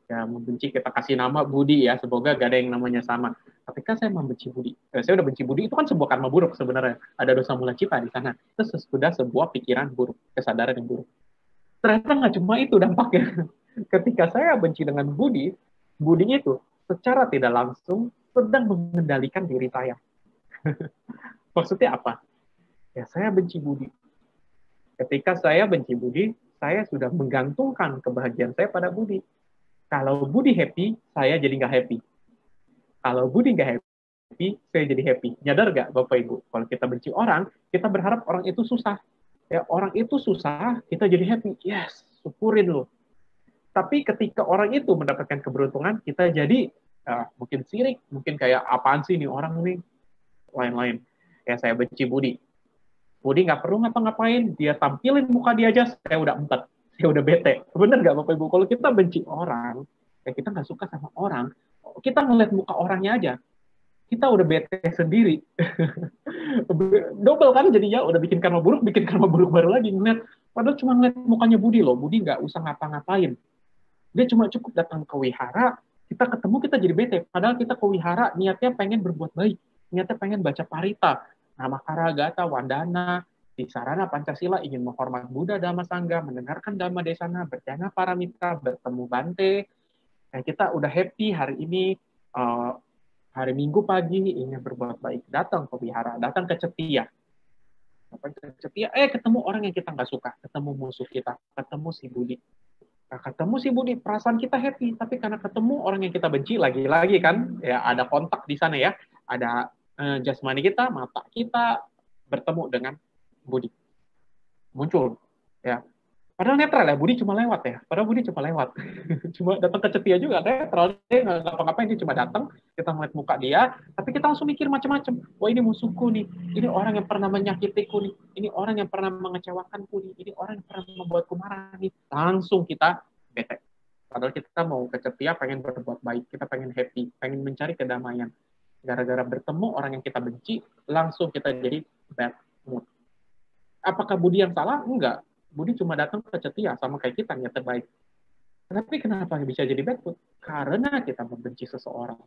Ya, membenci kita kasih nama Budi ya. Semoga gak ada yang namanya sama. Ketika saya membenci Budi, saya udah benci Budi, itu kan sebuah karma buruk sebenarnya. Ada dosa mula cita di sana. Itu sudah sebuah pikiran buruk, kesadaran yang buruk. Ternyata nggak cuma itu dampaknya. Ketika saya benci dengan Budi, Budi itu secara tidak langsung sedang mengendalikan diri saya. Maksudnya apa? Ya saya benci Budi. Ketika saya benci Budi, saya sudah menggantungkan kebahagiaan saya pada Budi. Kalau Budi happy, saya jadi nggak happy. Kalau Budi nggak happy, saya jadi happy. Nyadar nggak Bapak Ibu? Kalau kita benci orang, kita berharap orang itu susah. Ya, orang itu susah, kita jadi happy. Yes, syukurin loh. Tapi ketika orang itu mendapatkan keberuntungan, kita jadi mungkin sirik, mungkin kayak apaan sih nih orang nih, lain-lain. Ya saya benci Budi. Budi nggak perlu ngapa-ngapain, dia tampilin muka dia aja, saya udah empat, saya udah bete. Bener nggak Bapak Ibu? Kalau kita benci orang, ya kita nggak suka sama orang, kita ngeliat muka orangnya aja, kita udah bete sendiri. Double kan jadinya, udah bikin karma buruk baru lagi. Ngeliat, padahal cuma ngeliat mukanya Budi loh, Budi nggak usah ngapa-ngapain. Dia cuma cukup datang ke wihara, kita ketemu, kita jadi bete. Padahal kita ke wihara, niatnya pengen berbuat baik. Niatnya pengen baca parita, nama Karagata, Wandana, di sarana Pancasila, ingin menghormat Buddha Dhamma Sangga, mendengarkan Dhamma Desana, berjana paramita, bertemu Bante. Nah, kita udah happy hari ini, hari Minggu pagi, ingin berbuat baik. Datang ke wihara, datang ke Cetia. Ketemu orang yang kita nggak suka, ketemu musuh kita, ketemu si Budi. Nah, ketemu si Budi, perasaan kita happy, tapi karena ketemu orang yang kita benci lagi-lagi kan, ya ada kontak di sana ya, ada jasmani kita, mata kita bertemu dengan Budi, muncul ya. Padahal netral ya, Budi cuma lewat ya. Padahal Budi cuma lewat. Cuma datang ke Cetia juga, netral. Dia nggak ngapa-ngapain, dia cuma datang, kita ngeliat muka dia, tapi kita langsung mikir macam-macam. Wah ini musuhku nih, ini orang yang pernah menyakitiku nih, ini orang yang pernah mengecewakanku nih, ini orang yang pernah membuatku marah nih. Langsung kita bete. Padahal kita mau ke Cetia, pengen berbuat baik, kita pengen happy, pengen mencari kedamaian. Gara-gara bertemu orang yang kita benci, langsung kita jadi bad mood. Apakah Budi yang salah? Enggak. Budi cuma datang ke Cetia sama kayak kita, niat terbaik. Tapi kenapa bisa jadi bad mood? Karena kita membenci seseorang.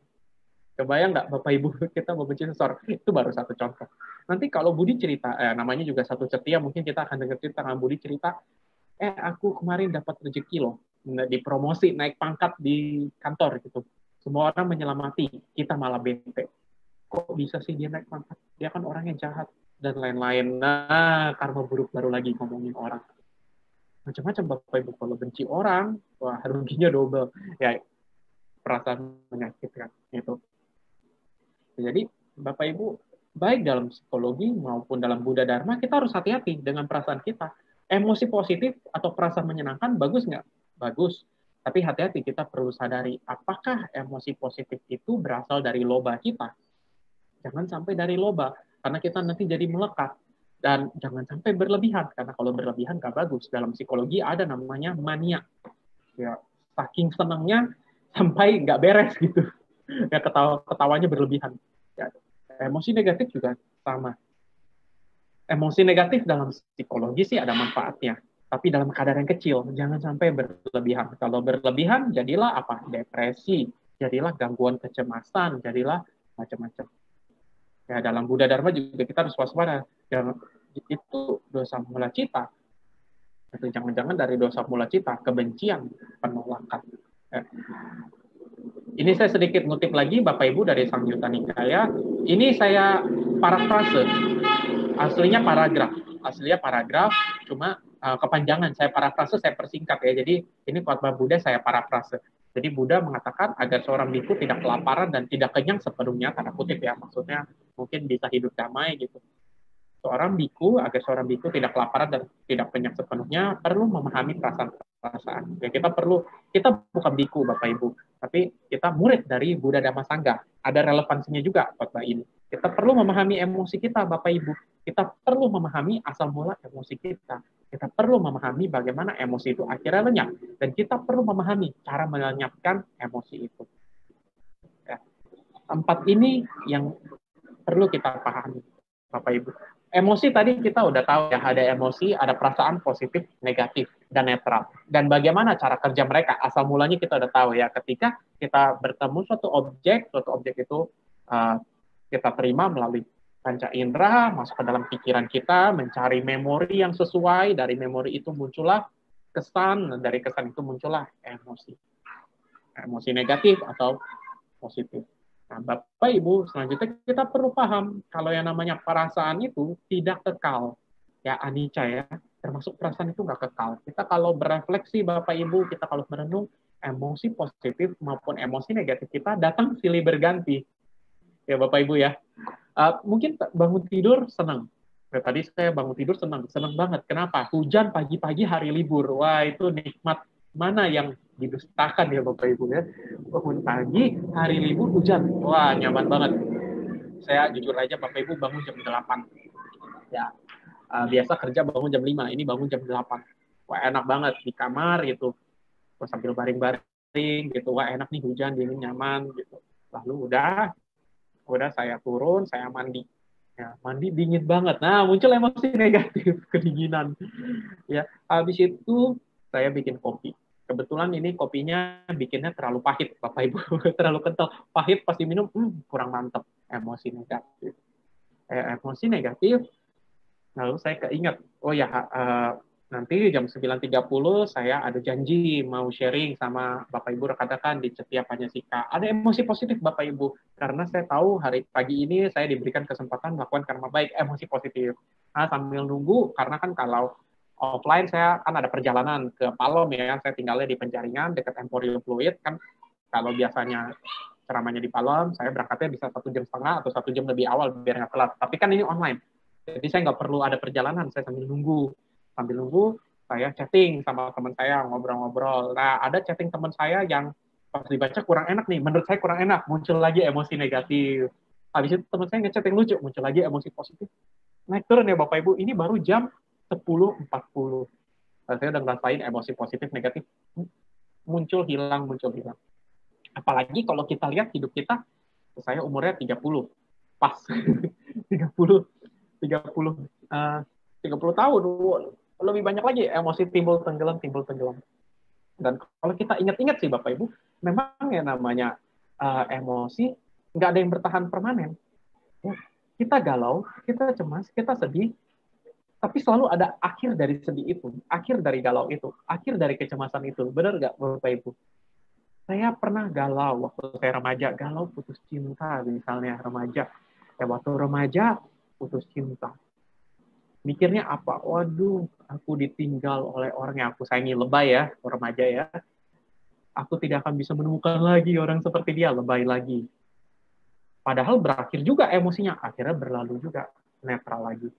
Kebayang nggak Bapak Ibu kita membenci seseorang? Itu baru satu contoh. Nanti kalau Budi cerita, namanya juga satu Cetia, mungkin kita akan dengar cerita dengan Budi cerita, aku kemarin dapat rezeki loh, dipromosi, naik pangkat di kantor gitu. Semua orang menyelamati, kita malah bete. Kok bisa sih dia naik pangkat? Dia kan orang yang jahat dan lain-lain. Nah, karma buruk baru lagi ngomongin orang. Macam-macam Bapak Ibu, kalau benci orang, wah ruginya double. Ya, perasaan menyakitkan itu. Jadi Bapak Ibu, baik dalam psikologi maupun dalam Buddha Dharma, kita harus hati-hati dengan perasaan kita. Emosi positif atau perasaan menyenangkan bagus nggak? Bagus. Tapi hati-hati, kita perlu sadari apakah emosi positif itu berasal dari loba kita. Jangan sampai dari loba, karena kita nanti jadi melekat. Dan jangan sampai berlebihan, karena kalau berlebihan nggak bagus. Dalam psikologi ada namanya mania. Ya, saking senangnya sampai nggak beres gitu. Ya, ketawanya berlebihan. Ya, emosi negatif juga sama. Emosi negatif dalam psikologi sih ada manfaatnya, tapi dalam keadaan yang kecil, jangan sampai berlebihan. Kalau berlebihan, jadilah apa? Depresi, jadilah gangguan kecemasan, jadilah macam-macam. Ya, dalam Buddha Dharma juga kita harus waspada. Yang itu dosa mula cita. Itu jangan-jangan dari dosa mula cita, kebencian, penolakan. Ya. Ini saya sedikit ngutip lagi Bapak Ibu dari Samyutta Nikaya. Ini saya parafrase, aslinya paragraf, cuma kepanjangan. Saya parafrase, saya persingkat ya. Jadi ini khotbah Buddha saya parafrase. Jadi Buddha mengatakan agar seorang biku tidak kelaparan dan tidak kenyang sepenuhnya, tanda kutip ya, maksudnya mungkin bisa hidup damai gitu. Agar seorang biku tidak kelaparan dan tidak kenyang sepenuhnya, perlu memahami perasaan-perasaan. Ya, kita bukan biku Bapak Ibu, tapi kita murid dari Buddha Dhamma Sangha. Ada relevansinya juga khotbah ini. Kita perlu memahami emosi kita Bapak Ibu. Kita perlu memahami asal mula emosi kita. Kita perlu memahami bagaimana emosi itu akhirnya lenyap. Dan kita perlu memahami cara melenyapkan emosi itu. Ya. 4 ini yang perlu kita pahami Bapak Ibu. Emosi tadi kita udah tahu ya, ada emosi, ada perasaan positif, negatif, dan netral. Dan bagaimana cara kerja mereka, asal mulanya kita udah tahu ya, ketika kita bertemu suatu objek itu kita terima melalui panca indera, masuk ke dalam pikiran kita, mencari memori yang sesuai, dari memori itu muncullah kesan, dari kesan itu muncullah emosi. Emosi negatif atau positif. Nah, Bapak Ibu, selanjutnya kita perlu paham kalau yang namanya perasaan itu tidak kekal. Ya, anicca ya, termasuk perasaan itu nggak kekal. Kita kalau berefleksi Bapak Ibu, kita kalau merenung, emosi positif maupun emosi negatif kita datang silih berganti. Ya Bapak Ibu ya. Mungkin bangun tidur senang. Nah, tadi saya bangun tidur senang banget. Kenapa? Hujan pagi-pagi hari libur. Wah, itu nikmat mana yang didustakan ya Bapak Ibu ya. Bangun pagi, hari libur, hujan. Wah, nyaman banget. Saya jujur aja Bapak Ibu bangun jam 8. Ya, biasa kerja bangun jam 5, ini bangun jam 8. Wah, enak banget di kamar gitu. Sambil baring-baring gitu. Wah, enak nih hujan, dingin, nyaman gitu. Lalu udah saya turun, saya mandi. Ya, mandi dingin banget. Nah, muncul emosi negatif, kedinginan. Ya, habis itu saya bikin kopi. Kebetulan ini kopinya bikinnya terlalu pahit, Bapak Ibu. Terlalu kental. Pahit pasti minum, kurang mantep. Emosi negatif. Emosi negatif, lalu saya keinget, oh ya, nanti jam 9.30 saya ada janji mau sharing sama Bapak Ibu rekan-rekan di setiap Panyasika. Ada emosi positif Bapak Ibu, karena saya tahu hari pagi ini saya diberikan kesempatan melakukan karma baik, emosi positif. Nah, sambil nunggu, karena kan kalau offline saya kan ada perjalanan ke Palom ya, saya tinggalnya di Penjaringan dekat Emporium Fluid kan. Kalau biasanya ceramahnya di Palom, saya berangkatnya bisa 1,5 jam atau 1 jam lebih awal biar nggak telat. Tapi kan ini online, jadi saya nggak perlu ada perjalanan, saya sambil nunggu, saya chatting sama teman saya, ngobrol-ngobrol. Nah, ada chatting teman saya yang pas dibaca kurang enak nih, menurut saya kurang enak, muncul lagi emosi negatif. Habis itu teman saya ngechat yang lucu, muncul lagi emosi positif. Naik turun ya Bapak Ibu, ini baru jam 10.40. Nah, saya udah ngerasain emosi positif negatif muncul hilang. Apalagi kalau kita lihat hidup kita, saya umurnya 30, pas 30 tahun, lebih banyak lagi emosi timbul tenggelam. Dan kalau kita ingat-ingat sih Bapak Ibu, memang ya namanya emosi nggak ada yang bertahan permanen. Kita galau, kita cemas, kita sedih, tapi selalu ada akhir dari sedih itu, akhir dari galau itu, akhir dari kecemasan itu. Benar nggak Bapak Ibu? Saya pernah galau waktu saya remaja, galau putus cinta misalnya remaja. Waktu remaja putus cinta. Mikirnya apa? Waduh, aku ditinggal oleh orang yang aku sayangi, lebay ya, remaja ya. Aku tidak akan bisa menemukan lagi orang seperti dia, lebay lagi. Padahal berakhir juga emosinya, akhirnya berlalu juga, netral lagi.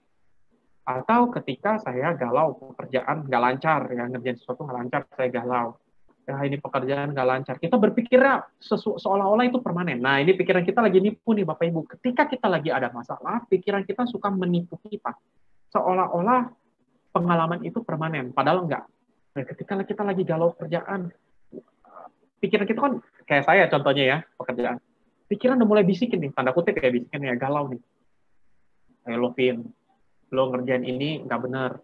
Atau ketika saya galau, pekerjaan nggak lancar, ya ngerjain sesuatu nggak lancar, saya galau. Ya ini pekerjaan nggak lancar. Kita berpikirnya seolah-olah itu permanen. Nah ini pikiran kita lagi nipu nih Bapak Ibu. Ketika kita lagi ada masalah, pikiran kita suka menipu kita. Seolah-olah pengalaman itu permanen, padahal enggak. Nah, ketika kita lagi galau kerjaan, pikiran kita kan, kayak saya contohnya ya, pekerjaan. Pikiran udah mulai bisikin nih, tanda kutip ya, bisikin ya, galau nih. Ayo Lovin, lo ngerjain ini nggak bener.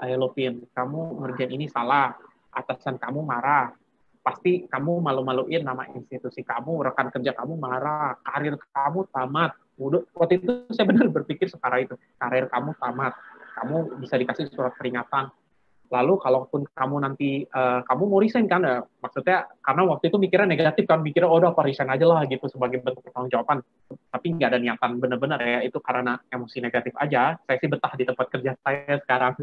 Ayo Lovin, kamu ngerjain ini salah. Atasan kamu marah. Pasti kamu malu-maluin nama institusi kamu, rekan kerja kamu marah, karir kamu tamat. Waktu itu saya benar berpikir separah itu, karir kamu tamat, kamu bisa dikasih surat peringatan, Lalu kalaupun kamu nanti kamu mau resign kan, maksudnya karena waktu itu mikirnya negatif kan, mikirnya oh udah apa resign aja lah gitu sebagai bentuk pertanggungjawaban. Tapi nggak ada niatan bener-bener ya, itu karena emosi negatif aja. Saya sih betah di tempat kerja saya sekarang.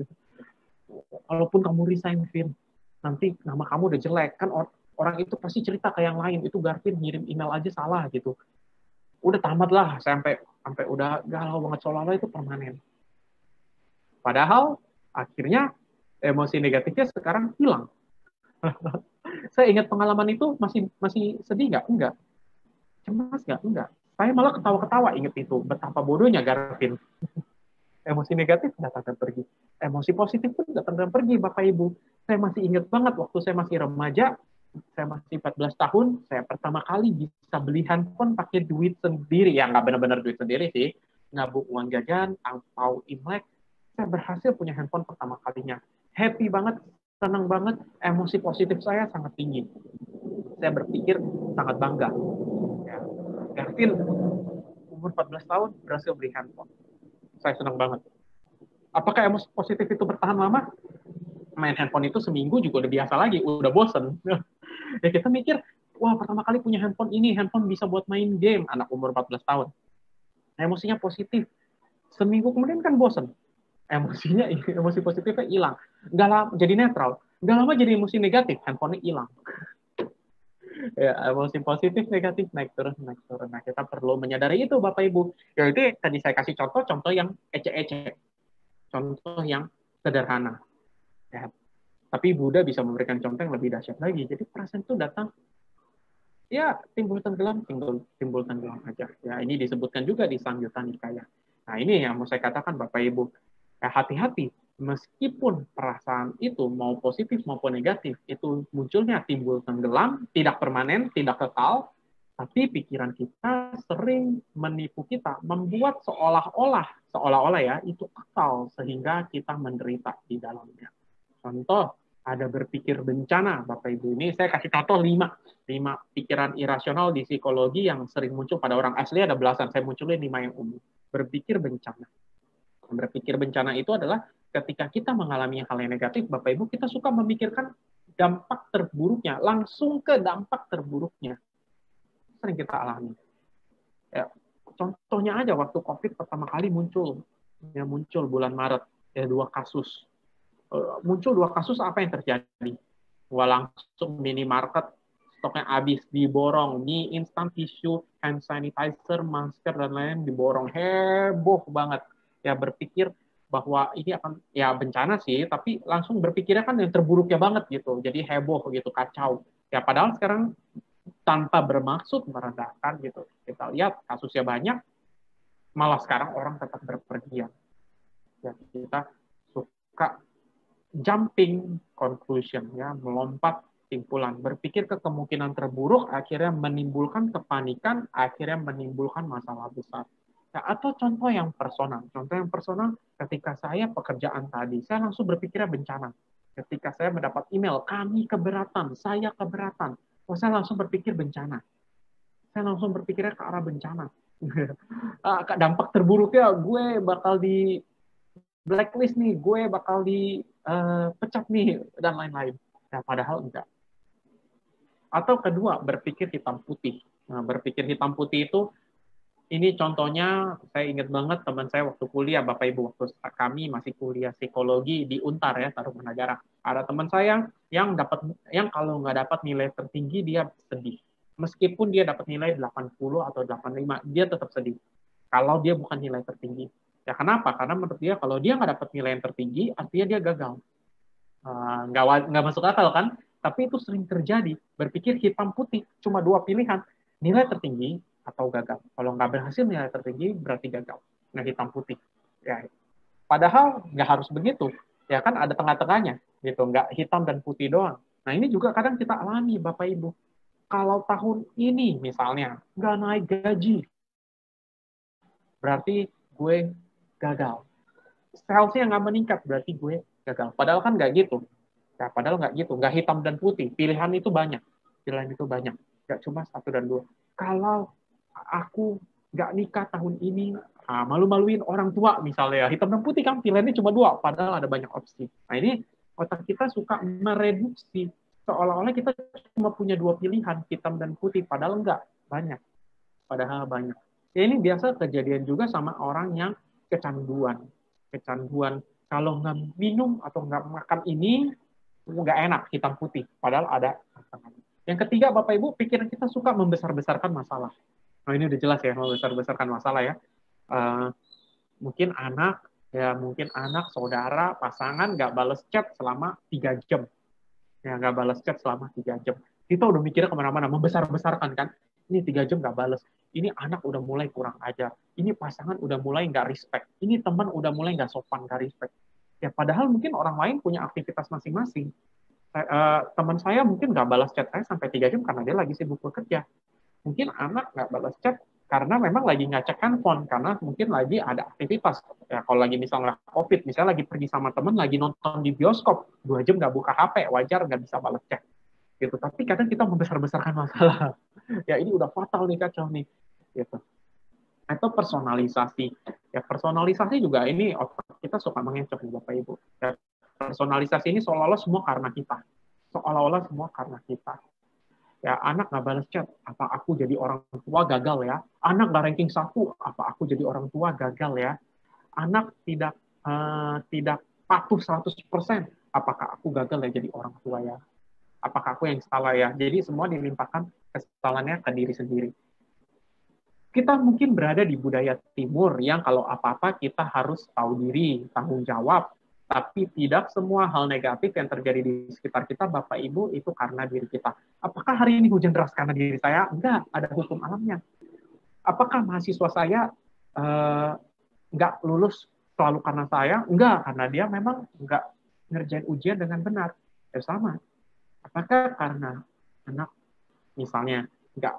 Walaupun kamu resign, Vin, nanti nama kamu udah jelek kan, orang itu pasti cerita ke yang lain, itu Garvin ngirim email aja salah gitu. Udah tamat lah, sampai sampai udah galau banget, seolah-olah itu permanen. Padahal akhirnya emosi negatifnya sekarang hilang. Saya ingat pengalaman itu, masih masih sedih nggak? Enggak. Cemas nggak? Enggak. Saya malah ketawa-ketawa inget itu. Betapa bodohnya Garvin. Emosi negatif datang dan pergi. Emosi positif pun datang dan pergi, Bapak Ibu. Saya masih ingat banget waktu saya masih remaja, saya masih 14 tahun, saya pertama kali bisa beli handphone pakai duit sendiri. Ya, nggak benar-benar duit sendiri sih. Nabung uang jajan, angpau Imlek. Saya berhasil punya handphone pertama kalinya. Happy banget, senang banget, emosi positif saya sangat tinggi. Saya berpikir sangat bangga. Ya, Gavin, umur 14 tahun, berhasil beli handphone. Saya senang banget. Apakah emosi positif itu bertahan lama? Main handphone itu seminggu juga udah biasa lagi, udah bosen. Ya kita mikir, wah pertama kali punya handphone ini, handphone bisa buat main game, anak umur 14 tahun. Emosinya positif. Seminggu kemudian kan bosen. Emosinya, emosi positifnya hilang. Nggak lama, jadi netral. Nggak lama jadi emosi negatif, handphonenya hilang. Ya, emosi positif, negatif, naik turun, naik turun. Nah, kita perlu menyadari itu, Bapak Ibu. Ya, itu tadi saya kasih contoh yang ecek-ecek. Contoh yang sederhana. Ya. Tapi Buddha bisa memberikan contoh yang lebih dahsyat lagi. Jadi perasaan itu datang, ya timbul tenggelam, timbul tenggelam aja. Ya, ini disebutkan juga di Samyutta Nikaya. Nah, ini yang mau saya katakan Bapak Ibu. Hati-hati, meskipun perasaan itu mau positif maupun negatif, itu munculnya timbul tenggelam, tidak permanen, tidak kekal, tapi pikiran kita sering menipu kita, membuat seolah-olah ya, itu kekal sehingga kita menderita di dalamnya. Contoh, ada berpikir bencana, Bapak Ibu. Ini saya kasih contoh 5 pikiran irasional di psikologi yang sering muncul pada orang. Asli ada belasan, saya munculin 5 yang umum. Berpikir bencana. Berpikir bencana itu adalah ketika kita mengalami hal yang negatif, Bapak Ibu, kita suka memikirkan dampak terburuknya, langsung ke dampak terburuknya. Sering kita alami. Ya, contohnya aja waktu COVID pertama kali muncul bulan Maret, ya 2 kasus. Muncul 2 kasus, apa yang terjadi? Wah, langsung minimarket stoknya habis, diborong, mie instan, tisu, hand sanitizer, masker dan lain-lain diborong, heboh banget. Ya berpikir bahwa ini akan ya bencana sih, tapi langsung berpikirnya kan yang terburuknya banget gitu, jadi heboh gitu, kacau. Ya padahal sekarang tanpa bermaksud merendahkan gitu, kita lihat kasusnya banyak, malah sekarang orang tetap berpergian. Ya kita suka jumping conclusion, ya melompat kesimpulan, berpikir ke kemungkinan terburuk, akhirnya menimbulkan kepanikan, akhirnya menimbulkan masalah besar. Nah, atau contoh yang personal, ketika saya pekerjaan tadi, saya langsung berpikirnya bencana. Ketika saya mendapat email, kami keberatan, saya keberatan, saya langsung berpikir bencana. Saya langsung berpikirnya ke arah bencana. Dampak terburuknya gue bakal di blacklist nih, gue bakal dipecat nih, dan lain-lain. Nah, padahal enggak. Atau kedua, berpikir hitam putih. Nah, berpikir hitam putih itu, ini contohnya, saya ingat banget teman saya waktu kuliah, Bapak Ibu, waktu kami masih kuliah psikologi di Untar ya, Tarumanagara. Ada teman saya yang kalau nggak dapat nilai tertinggi, dia sedih. Meskipun dia dapat nilai 80 atau 85, dia tetap sedih. Kalau dia bukan nilai tertinggi. Ya kenapa? Karena menurut dia kalau dia nggak dapat nilai yang tertinggi, artinya dia gagal. Nggak masuk akal kan? Tapi itu sering terjadi. Berpikir hitam putih, cuma 2 pilihan. Nilai tertinggi atau gagal. Kalau nggak berhasil nilai tertinggi, berarti gagal. Nah, hitam putih. Ya. Padahal nggak harus begitu. Ya kan ada tengah-tengahnya. Gitu. Nggak hitam dan putih doang. Nah, ini juga kadang kita alami, Bapak Ibu. Kalau tahun ini misalnya nggak naik gaji, berarti gue gagal. Salesnya nggak meningkat, berarti gue gagal. Padahal kan nggak gitu. Ya, padahal nggak gitu. Nggak hitam dan putih. Pilihan itu banyak. Pilihan itu banyak. Nggak cuma 1 dan 2. Kalau aku nggak nikah tahun ini, malu-maluin orang tua misalnya. Hitam dan putih kan pilihannya cuma 2. Padahal ada banyak opsi. Nah ini Otak kita suka mereduksi, seolah-olah kita cuma punya dua pilihan, hitam dan putih, padahal enggak, banyak. Padahal banyak. Ya, ini biasa kejadian juga sama orang yang kecanduan. Kecanduan, kalau nggak minum atau nggak makan ini, nggak enak, hitam putih. Padahal ada. Yang ketiga, Bapak Ibu, pikiran kita suka membesar-besarkan masalah. Nah, ini udah jelas ya, membesar-besarkan masalah ya. Uh, mungkin anak, saudara, pasangan nggak balas chat selama 3 jam. Ya, nggak balas chat selama 3 jam. Kita udah mikirnya kemana-mana, membesar-besarkan kan. Ini 3 jam nggak balas. Ini anak udah mulai kurang ajar. Ini pasangan udah mulai nggak respect. Ini teman udah mulai nggak sopan, nggak respect. Ya, padahal mungkin orang lain punya aktivitas masing-masing. Teman saya mungkin nggak balas chat saya sampai 3 jam karena dia lagi sibuk bekerja. Mungkin anak nggak balas chat karena memang lagi ngecek handphone, karena mungkin lagi ada aktivitas. Ya, kalau lagi misalnya COVID, misalnya lagi pergi sama teman, lagi nonton di bioskop, 2 jam nggak buka HP, wajar nggak bisa balas chat. Gitu. Tapi kadang kita membesar-besarkan masalah. Ya, ini udah fatal nih, kacau nih. Gitu. Atau personalisasi. Ya, personalisasi juga ini otak kita suka mengecoh, Bapak Ibu. Ya, personalisasi ini seolah-olah semua karena kita. Seolah-olah semua karena kita. Ya, anak nggak balas chat, apa aku jadi orang tua gagal ya? Anak nggak ranking 1, apa aku jadi orang tua gagal ya? Anak tidak patuh 100%, apakah aku gagal ya jadi orang tua ya? Apakah aku yang salah ya? Jadi semua dilimpahkan kesalahannya ke diri sendiri. Kita mungkin berada di budaya timur yang kalau apa-apa kita harus tahu diri, tanggung jawab, tapi tidak semua hal negatif yang terjadi di sekitar kita, Bapak Ibu, itu karena diri kita. Apakah hari ini hujan deras karena diri saya? Enggak, ada hukum alamnya. Apakah mahasiswa saya nggak lulus selalu karena saya? Enggak, karena dia memang nggak ngerjain ujian dengan benar. Ya sama. Apakah karena anak misalnya nggak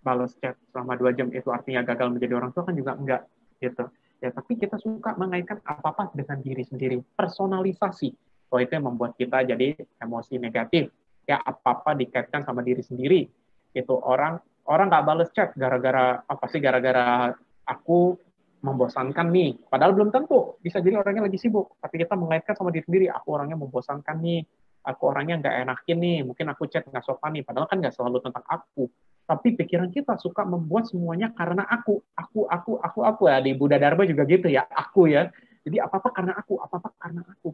balas chat selama 2 jam itu artinya gagal menjadi orang tua? Kan juga enggak gitu ya. Tapi kita suka mengaitkan apa-apa dengan diri sendiri, personalisasi. Oh, itu yang membuat kita jadi emosi negatif ya, apa-apa dikaitkan sama diri sendiri. Itu orang nggak balas chat gara-gara apa sih, gara-gara aku membosankan nih, padahal belum tentu, bisa jadi orangnya lagi sibuk, tapi kita mengaitkan sama diri sendiri, aku orangnya membosankan nih, aku orangnya nggak enakin nih, mungkin aku chat nggak sopan nih, padahal kan nggak selalu tentang aku. Tapi pikiran kita suka membuat semuanya karena aku ya, di Buddha Dharma juga gitu ya, aku ya. Jadi apa-apa karena aku, apa-apa karena aku.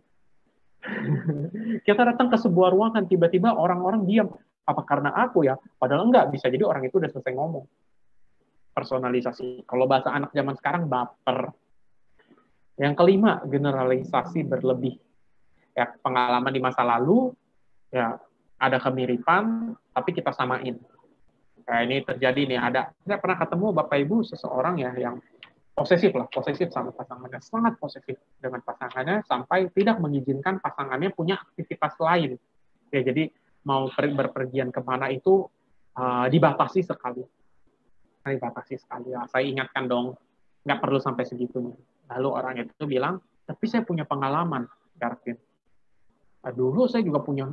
Kita datang ke sebuah ruangan, tiba-tiba orang-orang diam, apa karena aku ya? Padahal enggak, bisa jadi orang itu udah selesai ngomong. Personalisasi. Kalau bahasa anak zaman sekarang, baper. Yang kelima, generalisasi berlebih. Ya, pengalaman di masa lalu, ya ada kemiripan, tapi kita samain. Kayak ini terjadi nih, saya pernah ketemu Bapak Ibu seseorang ya yang posesif sama pasangannya, sangat posesif dengan pasangannya sampai tidak mengizinkan pasangannya punya aktivitas lain. Ya, jadi mau berpergian kemana itu dibatasi sekali. Ya, saya ingatkan dong, nggak perlu sampai segitunya. Lalu orang itu bilang, tapi saya punya pengalaman, Garvin. Dulu saya juga punya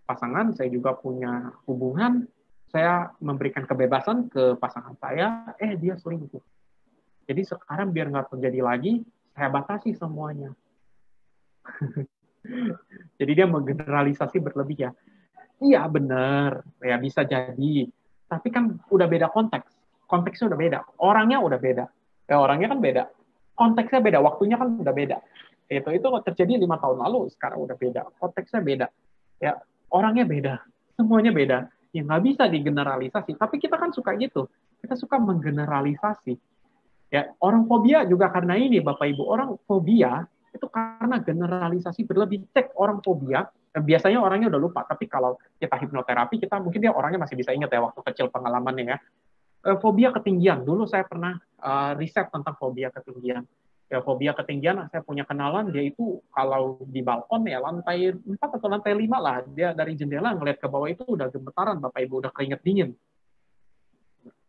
pasangan, saya juga punya hubungan, saya memberikan kebebasan ke pasangan saya, dia selingkuh. Jadi sekarang biar nggak terjadi lagi, saya batasi semuanya. Jadi dia menggeneralisasi berlebih ya. Iya benar, ya bisa jadi. Tapi kan udah beda konteks. Konteksnya udah beda. Orangnya udah beda. Ya, orangnya kan beda. Konteksnya beda, waktunya kan udah beda. Itu terjadi 5 tahun lalu, sekarang udah beda. Konteksnya beda. Ya, orangnya beda. Semuanya beda. Ya nggak bisa digeneralisasi. Tapi kita kan suka gitu. Kita suka menggeneralisasi. Ya, orang fobia juga karena ini, Bapak Ibu. Orang fobia itu karena generalisasi berlebih. Cek orang fobia, biasanya orangnya udah lupa. Tapi kalau kita hipnoterapi, kita mungkin dia orangnya masih bisa ingat ya waktu kecil pengalamannya ya. Fobia ketinggian. Dulu saya pernah riset tentang fobia ketinggian. Ya, fobia ketinggian, saya punya kenalan, dia itu kalau di balkon ya lantai 4 atau lantai 5 lah, dia dari jendela ngeliat ke bawah itu udah gemetaran, Bapak Ibu, udah keringet dingin.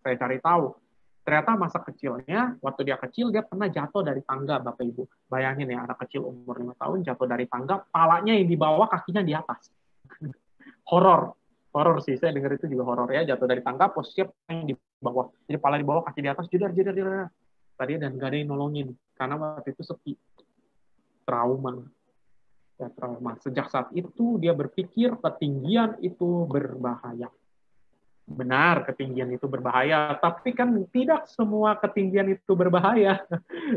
Saya cari tahu. Ternyata masa kecilnya, waktu dia kecil, dia pernah jatuh dari tangga, Bapak Ibu. Bayangin ya, anak kecil umur 5 tahun jatuh dari tangga, palanya yang di bawah, kakinya di atas. Horor sih, saya dengar itu juga horor ya, jatuh dari tangga, posisinya yang di bawah. Jadi pala di bawah, kaki di atas, jedar. Tadi dan gak ada yang nolongin, karena waktu itu sepi. Trauma. Ya, trauma. Sejak saat itu dia berpikir ketinggian itu berbahaya. Benar, ketinggian itu berbahaya, tapi kan tidak semua ketinggian itu berbahaya.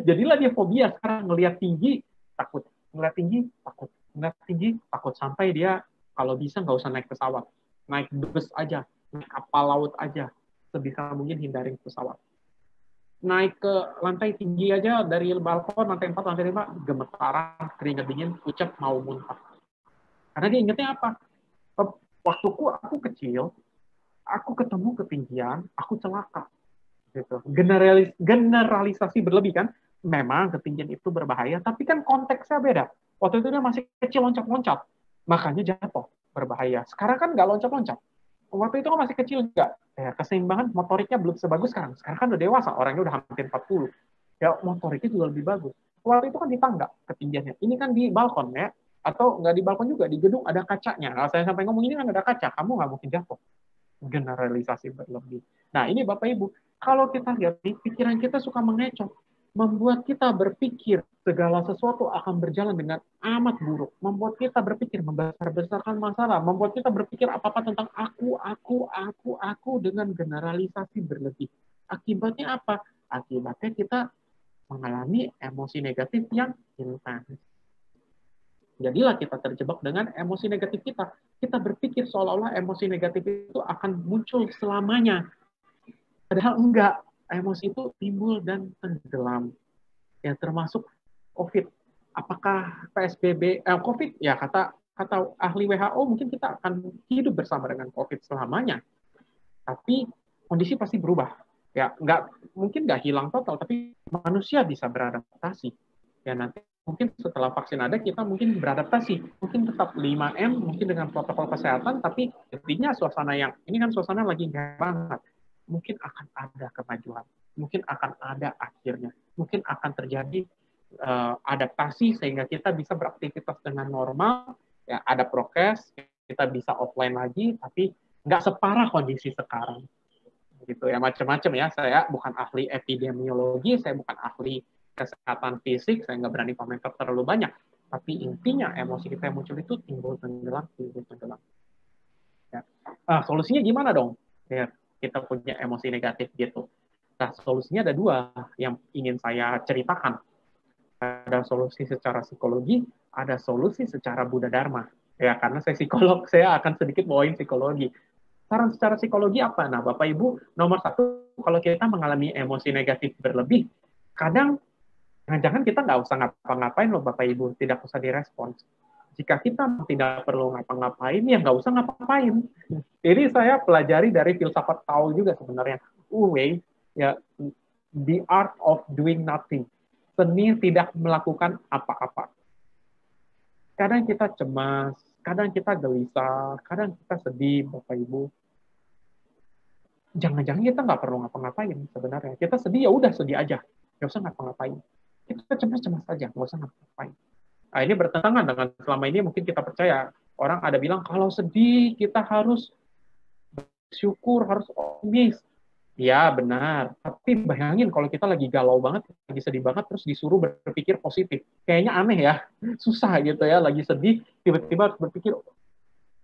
Jadilah dia fobia sekarang, ngelihat tinggi takut, ngelihat tinggi takut, ngelihat tinggi takut, sampai dia kalau bisa nggak usah naik pesawat, naik bus aja, naik kapal laut aja, sebisa mungkin hindarin pesawat. Naik ke lantai tinggi aja dari balkon lantai 4, lantai 5, gemetaran, keringat dingin, ucap mau muntah. Karena dia ingetnya apa? Waktuku aku kecil, aku ketemu ketinggian, aku celaka. Gitu. Generalisasi berlebih kan? Memang ketinggian itu berbahaya, tapi kan konteksnya beda. Waktu itu dia masih kecil loncat-loncat, makanya jatuh, berbahaya. Sekarang kan nggak loncat-loncat. Waktu itu kan masih kecil juga. Ya, keseimbangan motoriknya belum sebagus sekarang. Sekarang kan udah dewasa, orangnya udah hampir 40. Ya, motoriknya juga lebih bagus. Waktu itu kan di tangga ketinggiannya. Ini kan di balkon ya. Atau nggak di balkon juga, di gedung ada kacanya. Kalau saya sampai ngomong ini kan ada kaca, kamu nggak mungkin jatuh. Generalisasi berlebih. Nah, ini Bapak Ibu, kalau kita lihat nih, pikiran kita suka mengecoh, membuat kita berpikir segala sesuatu akan berjalan dengan amat buruk, membuat kita berpikir membesar-besarkan masalah, membuat kita berpikir apa-apa tentang aku dengan generalisasi berlebih. Akibatnya apa? Akibatnya kita mengalami emosi negatif yang intens. Jadilah kita terjebak dengan emosi negatif kita. Kita berpikir seolah-olah emosi negatif itu akan muncul selamanya. Padahal enggak. Emosi itu timbul dan tenggelam. Ya, termasuk COVID. Apakah PSBB, COVID, ya kata ahli WHO, mungkin kita akan hidup bersama dengan COVID selamanya. Tapi kondisi pasti berubah. Ya, mungkin nggak hilang total, tapi manusia bisa beradaptasi. Ya, nanti mungkin setelah vaksin ada, kita mungkin beradaptasi. Mungkin tetap 5M, mungkin dengan protokol kesehatan, tapi intinya suasana yang, ini kan suasana lagi nggak banget. Mungkin akan ada kemajuan. Mungkin akan ada akhirnya. Mungkin akan terjadi adaptasi sehingga kita bisa beraktivitas dengan normal. Ya, ada prokes, kita bisa offline lagi, tapi nggak separah kondisi sekarang. Gitu ya, macam-macam ya. Saya bukan ahli epidemiologi, saya bukan ahli kesehatan fisik, saya nggak berani komentar terlalu banyak. Tapi intinya emosi kita yang muncul itu timbul tenggelam. Ya. Solusinya gimana dong? Ya, kita punya emosi negatif gitu. Nah, solusinya ada dua yang ingin saya ceritakan. Ada solusi secara psikologi, ada solusi secara Buddha Dharma. Ya, karena saya psikolog, saya akan sedikit bawain psikologi. Saran secara psikologi apa? Nah, Bapak Ibu, nomor satu, kalau kita mengalami emosi negatif berlebih, kadang jangan-jangan kita nggak usah ngapa-ngapain loh Bapak Ibu, tidak usah direspons. Jika kita tidak perlu ngapa-ngapain, ya nggak usah ngapa-ngapain. Jadi saya pelajari dari filsafat Tao juga sebenarnya. Wei, ya, the art of doing nothing. Seni tidak melakukan apa-apa. Kadang kita cemas, kadang kita gelisah, kadang kita sedih, Bapak Ibu. Jangan-jangan kita nggak perlu ngapa-ngapain sebenarnya. Kita sedih, ya udah sedih aja. Nggak usah ngapa-ngapain. Kita cemas-cemas aja, nggak usah ngapa-ngapain. Nah, ini bertentangan dengan selama ini mungkin kita percaya. Orang ada bilang, kalau sedih kita harus bersyukur, harus optimis. Ya, benar. Tapi bayangin kalau kita lagi galau banget, lagi sedih banget, terus disuruh berpikir positif. Kayaknya aneh ya. Susah gitu ya, lagi sedih, tiba-tiba harus berpikir,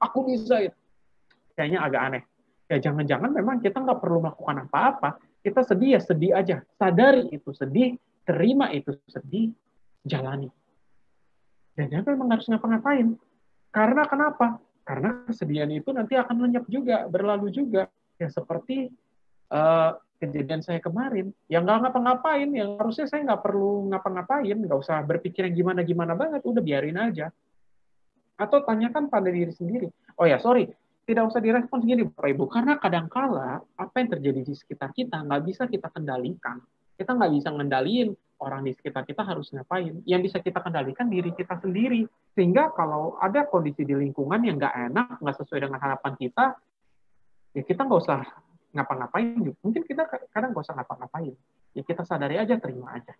aku bisa. Kayaknya agak aneh. Ya, jangan-jangan memang kita nggak perlu melakukan apa-apa. Kita sedih, ya sedih aja. Sadari itu sedih, terima itu sedih, jalani. Dan jangan memang harus ngapa-ngapain. Karena kenapa? Karena kesedihan itu nanti akan lenyap juga, berlalu juga. Ya seperti kejadian saya kemarin, yang nggak ngapa-ngapain, yang harusnya saya nggak perlu ngapa-ngapain, nggak usah berpikir yang gimana-gimana banget, udah biarin aja. Atau tanyakan pada diri sendiri. Oh ya, sorry, tidak usah direspons gini Bapak Ibu, karena kadangkala apa yang terjadi di sekitar kita nggak bisa kita kendalikan. Kita nggak bisa ngendaliin orang di sekitar kita harus ngapain. Yang bisa kita kendalikan diri kita sendiri. Sehingga kalau ada kondisi di lingkungan yang nggak enak, nggak sesuai dengan harapan kita, ya kita nggak usah ngapa-ngapain. Mungkin kita kadang nggak usah ngapa-ngapain. Ya kita sadari aja, terima aja.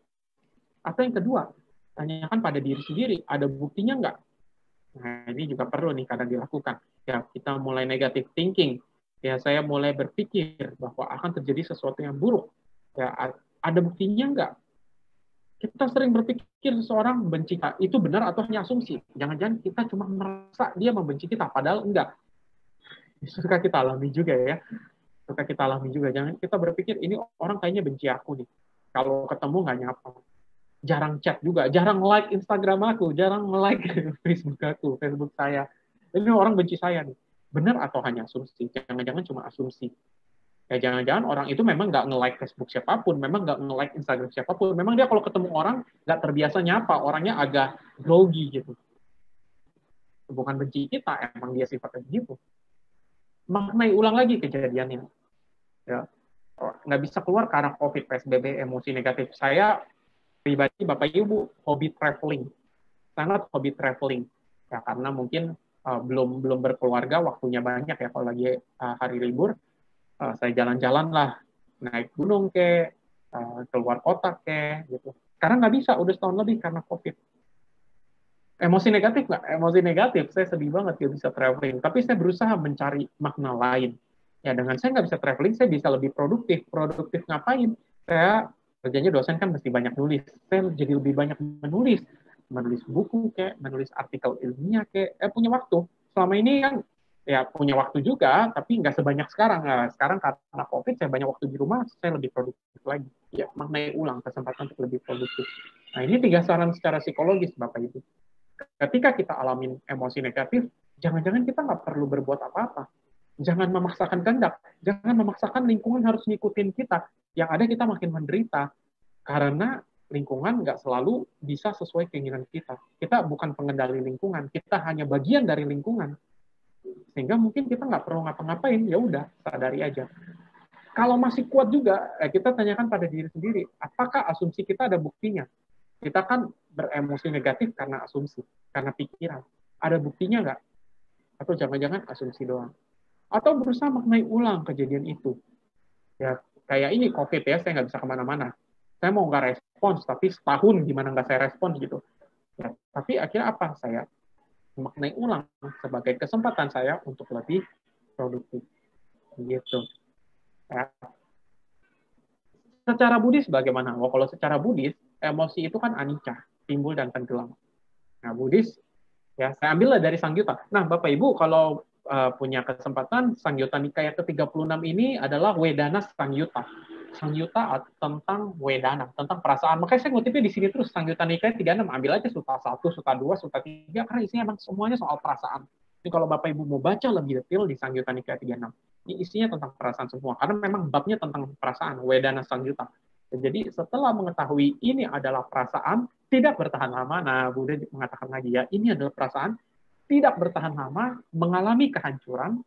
Atau yang kedua, tanyakan pada diri sendiri, ada buktinya nggak? Nah, ini juga perlu nih kadang dilakukan. Ya, kita mulai negative thinking. Ya, saya mulai berpikir bahwa akan terjadi sesuatu yang buruk. Ya, ada buktinya nggak? Kita sering berpikir seseorang benci kita, itu benar atau hanya asumsi. Jangan-jangan kita cuma merasa dia membenci kita, padahal enggak. Suka kita alami juga ya. Suka kita alami juga. Jangan kita berpikir, ini orang kayaknya benci aku nih. Kalau ketemu nggak nyapa. Jarang chat juga, jarang like Instagram aku, jarang like Facebook aku, Facebook saya. Ini orang benci saya nih. Benar atau hanya asumsi? Jangan-jangan cuma asumsi. Ya jangan-jangan orang itu memang nggak nge-like Facebook siapapun, memang nggak nge-like Instagram siapapun. Memang dia kalau ketemu orang nggak terbiasa nyapa, orangnya agak grogi gitu. Bukan benci kita, emang dia sifatnya begitu. Maknai ulang lagi kejadiannya. Ya, nggak bisa keluar karena COVID, PSBB, emosi negatif. Saya pribadi, Bapak Ibu, hobi traveling. Sangat hobi traveling. Ya, karena mungkin belum berkeluarga, waktunya banyak ya kalau lagi hari libur. Saya jalan-jalan lah, naik gunung keluar kota gitu. Sekarang nggak bisa, udah setahun lebih karena COVID. Emosi negatif nggak? Emosi negatif, saya sedih banget nggak bisa traveling. Tapi saya berusaha mencari makna lain. Ya dengan saya nggak bisa traveling, saya bisa lebih produktif. Produktif ngapain? Saya kerjanya dosen kan mesti banyak nulis. Saya jadi lebih banyak menulis buku menulis artikel ilmiah punya waktu. Selama ini kan ya punya waktu juga, tapi nggak sebanyak sekarang. Nah, sekarang karena COVID, saya banyak waktu di rumah, saya lebih produktif lagi. Ya, maknai ulang kesempatan untuk lebih produktif. Nah, ini 3 saran secara psikologis, Bapak Ibu. Ketika kita alamin emosi negatif, jangan-jangan kita nggak perlu berbuat apa-apa. Jangan memaksakan kehendak. Jangan memaksakan lingkungan harus ngikutin kita. Yang ada kita makin menderita. Karena lingkungan nggak selalu bisa sesuai keinginan kita. Kita bukan pengendali lingkungan. Kita hanya bagian dari lingkungan. Sehingga mungkin kita nggak perlu ngapa-ngapain. Ya udah, sadari aja. Kalau masih kuat juga, kita tanyakan pada diri sendiri. Apakah asumsi kita ada buktinya? Kita kan beremosi negatif karena asumsi, karena pikiran. Ada buktinya nggak? Atau jangan-jangan asumsi doang? Atau berusaha maknai ulang kejadian itu. Ya, kayak ini COVID ya, saya nggak bisa kemana-mana. Saya mau nggak respons, tapi setahun gimana nggak saya respons gitu. Ya, tapi akhirnya apa? Saya maknai ulang sebagai kesempatan saya untuk lebih produktif. Gitu. Ya. Secara Buddhis bagaimana? Oh, kalau secara Buddhis, emosi itu kan anicca, timbul dan tenggelam. Nah, Buddhis, ya saya ambil dari Sangyutta. Nah, Bapak Ibu, kalau punya kesempatan, Sangyutta Nikaya ke-36 ini adalah Wedana Sangyutta. Sangyutta tentang Wedana, tentang perasaan. Makanya saya ngutipnya di sini terus, Sangyutta Nikaya 36, ambil aja Sutta 1, Sutta 2, Sutta 3, karena isinya emang semuanya soal perasaan. Jadi kalau Bapak Ibu mau baca lebih detail di Sangyutta Nikaya 36, ini isinya tentang perasaan semua, karena memang babnya tentang perasaan, Wedana Sangyutta. Jadi setelah mengetahui ini adalah perasaan, tidak bertahan lama. Nah, Buddha mengatakan lagi ya, ini adalah perasaan tidak bertahan lama, mengalami kehancuran,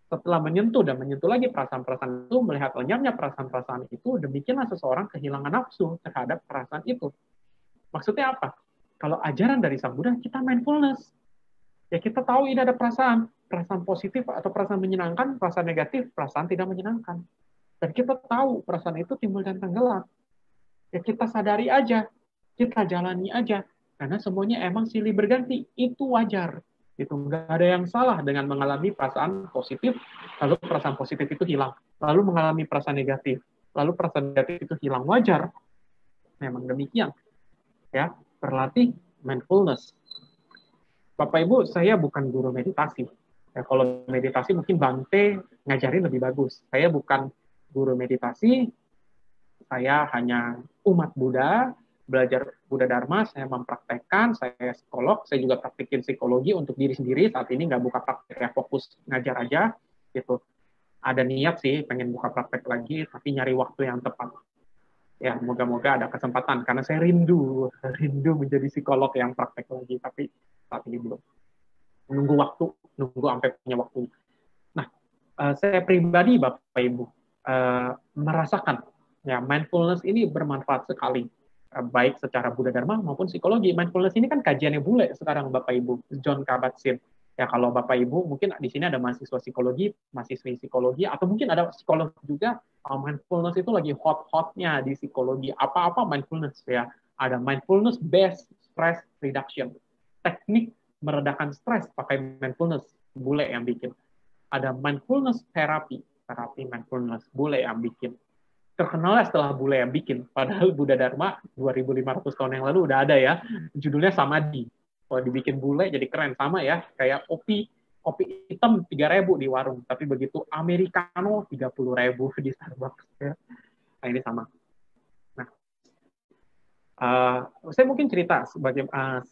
setelah menyentuh dan menyentuh lagi perasaan-perasaan itu, melihat lenyapnya perasaan-perasaan itu, demikianlah seseorang kehilangan nafsu terhadap perasaan itu. Maksudnya apa? Kalau ajaran dari Sang Buddha, kita mindfulness. Ya kita tahu ini ada perasaan, perasaan positif atau perasaan menyenangkan, perasaan negatif, perasaan tidak menyenangkan. Dan kita tahu perasaan itu timbul dan tenggelam. Ya kita sadari aja, kita jalani aja. Karena semuanya emang silih berganti, itu wajar. Itu nggak ada yang salah dengan mengalami perasaan positif, lalu perasaan positif itu hilang. Lalu mengalami perasaan negatif, lalu perasaan negatif itu hilang. Wajar. Memang demikian. Ya, berlatih mindfulness. Bapak Ibu, saya bukan guru meditasi. Ya, kalau meditasi mungkin Bante ngajarin lebih bagus. Saya bukan guru meditasi, saya hanya umat Buddha, belajar Buddha Dharma, saya mempraktekkan, saya psikolog, saya juga praktekin psikologi untuk diri sendiri, saat ini nggak buka praktek, ya fokus ngajar aja, gitu. Ada niat sih, pengen buka praktek lagi, tapi nyari waktu yang tepat. Ya, moga-moga ada kesempatan, karena saya rindu menjadi psikolog yang praktek lagi, tapi saat ini belum. Nunggu sampai punya waktu. Nah, saya pribadi, Bapak Ibu, merasakan ya mindfulness ini bermanfaat sekali, baik secara Buddha Dharma maupun psikologi. Mindfulness ini kan kajiannya bule sekarang, Bapak Ibu. John Kabat-Zinn. Ya kalau Bapak Ibu mungkin di sini ada mahasiswa psikologi, mahasiswi psikologi, atau mungkin ada psikolog juga. Mindfulness itu lagi hot-hotnya di psikologi. Apa-apa mindfulness ya. Ada mindfulness based stress reduction. Teknik meredakan stres pakai mindfulness, bule yang bikin. Ada mindfulness terapi mindfulness, bule yang bikin. terkenal setelah bule yang bikin. Padahal Buddha Dharma 2.500 tahun yang lalu udah ada ya. Judulnya Samadhi. Kalau dibikin bule jadi keren, sama ya. Kayak kopi hitam 3.000 di warung. Tapi begitu Americano 30.000 di Starbucks. Ya. Nah, ini sama. Nah, saya mungkin cerita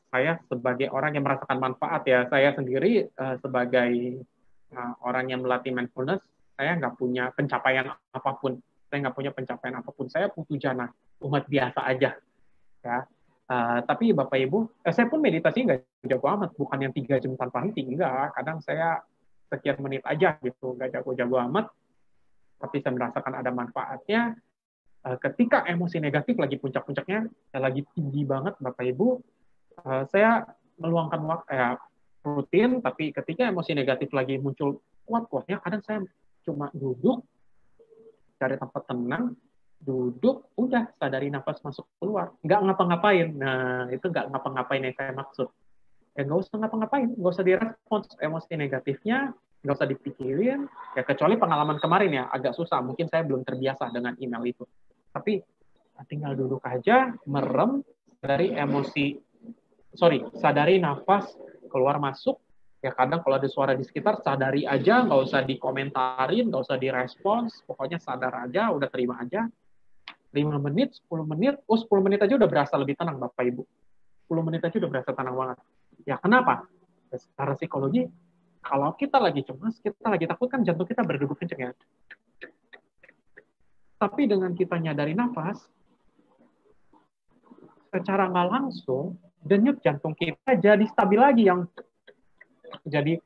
saya sebagai orang yang merasakan manfaat ya. Saya sendiri sebagai orang yang melatih mindfulness, saya nggak punya pencapaian apapun. Saya putu jana, umat biasa aja. Ya. Tapi Bapak Ibu, saya pun meditasi nggak jago amat, bukan yang 3 jam tanpa henti, enggak. Kadang saya sekian menit aja gitu, nggak jago-jago amat. Tapi saya merasakan ada manfaatnya. Ketika emosi negatif lagi puncak-puncaknya, lagi tinggi banget Bapak Ibu, saya meluangkan waktu rutin, tapi ketika emosi negatif lagi muncul kuat-kuatnya, kadang saya cuma duduk, cari tempat tenang, duduk, udah sadari nafas masuk keluar, nggak ngapa-ngapain. Nah, itu nggak ngapa-ngapain yang saya maksud. Ya nggak usah ngapa-ngapain, nggak usah direspons emosi negatifnya, nggak usah dipikirin, ya kecuali pengalaman kemarin ya, agak susah, mungkin saya belum terbiasa dengan email itu. Tapi tinggal duduk aja, merem, sadari nafas keluar masuk. Ya kadang kalau ada suara di sekitar, sadari aja, nggak usah dikomentarin, nggak usah direspons, pokoknya sadar aja, udah terima aja. 5 menit, 10 menit, 10 menit aja udah berasa lebih tenang Bapak Ibu. 10 menit aja udah berasa tenang banget. Ya kenapa? Secara psikologi, kalau kita lagi cemas, kita lagi takut kan jantung kita berdegup kenceng ya. Tapi dengan kita nyadari nafas, secara nggak langsung, denyut jantung kita jadi stabil lagi, yang jadi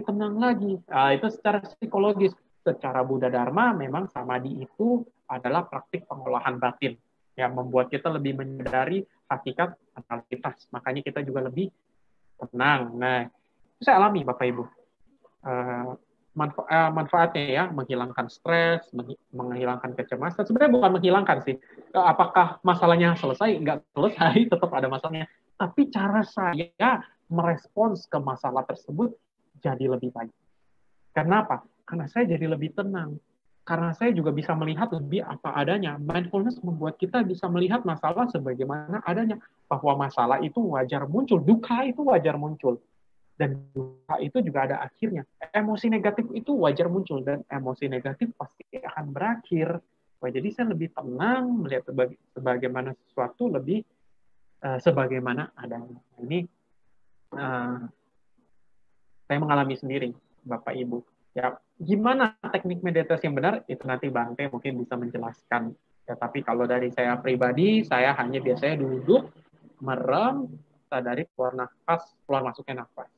tenang lagi. Itu secara psikologis. Secara Buddha Dharma, memang samadhi itu adalah praktik pengolahan batin yang membuat kita lebih menyadari hakikat analitas. Makanya kita juga lebih tenang. Nah, itu saya alami Bapak Ibu. Manfaatnya ya, menghilangkan stres, menghilangkan kecemasan. Sebenarnya bukan menghilangkan sih. Apakah masalahnya selesai? Nggak selesai, tetap ada masalahnya. Tapi cara saya merespons ke masalah tersebut jadi lebih baik. Kenapa? Karena saya jadi lebih tenang. Karena saya juga bisa melihat lebih apa adanya. Mindfulness membuat kita bisa melihat masalah sebagaimana adanya. Bahwa masalah itu wajar muncul, duka itu wajar muncul. Dan duka itu juga ada akhirnya. Emosi negatif itu wajar muncul, dan emosi negatif pasti akan berakhir. Jadi saya lebih tenang melihat sebagaimana sesuatu lebih sebagaimana adanya. Ini saya mengalami sendiri, Bapak Ibu. Ya, gimana teknik meditasi yang benar? Itu nanti Bang Teh mungkin bisa menjelaskan. Ya, tapi kalau dari saya pribadi, saya hanya biasanya duduk, merem, sadari keluar masuknya nafas.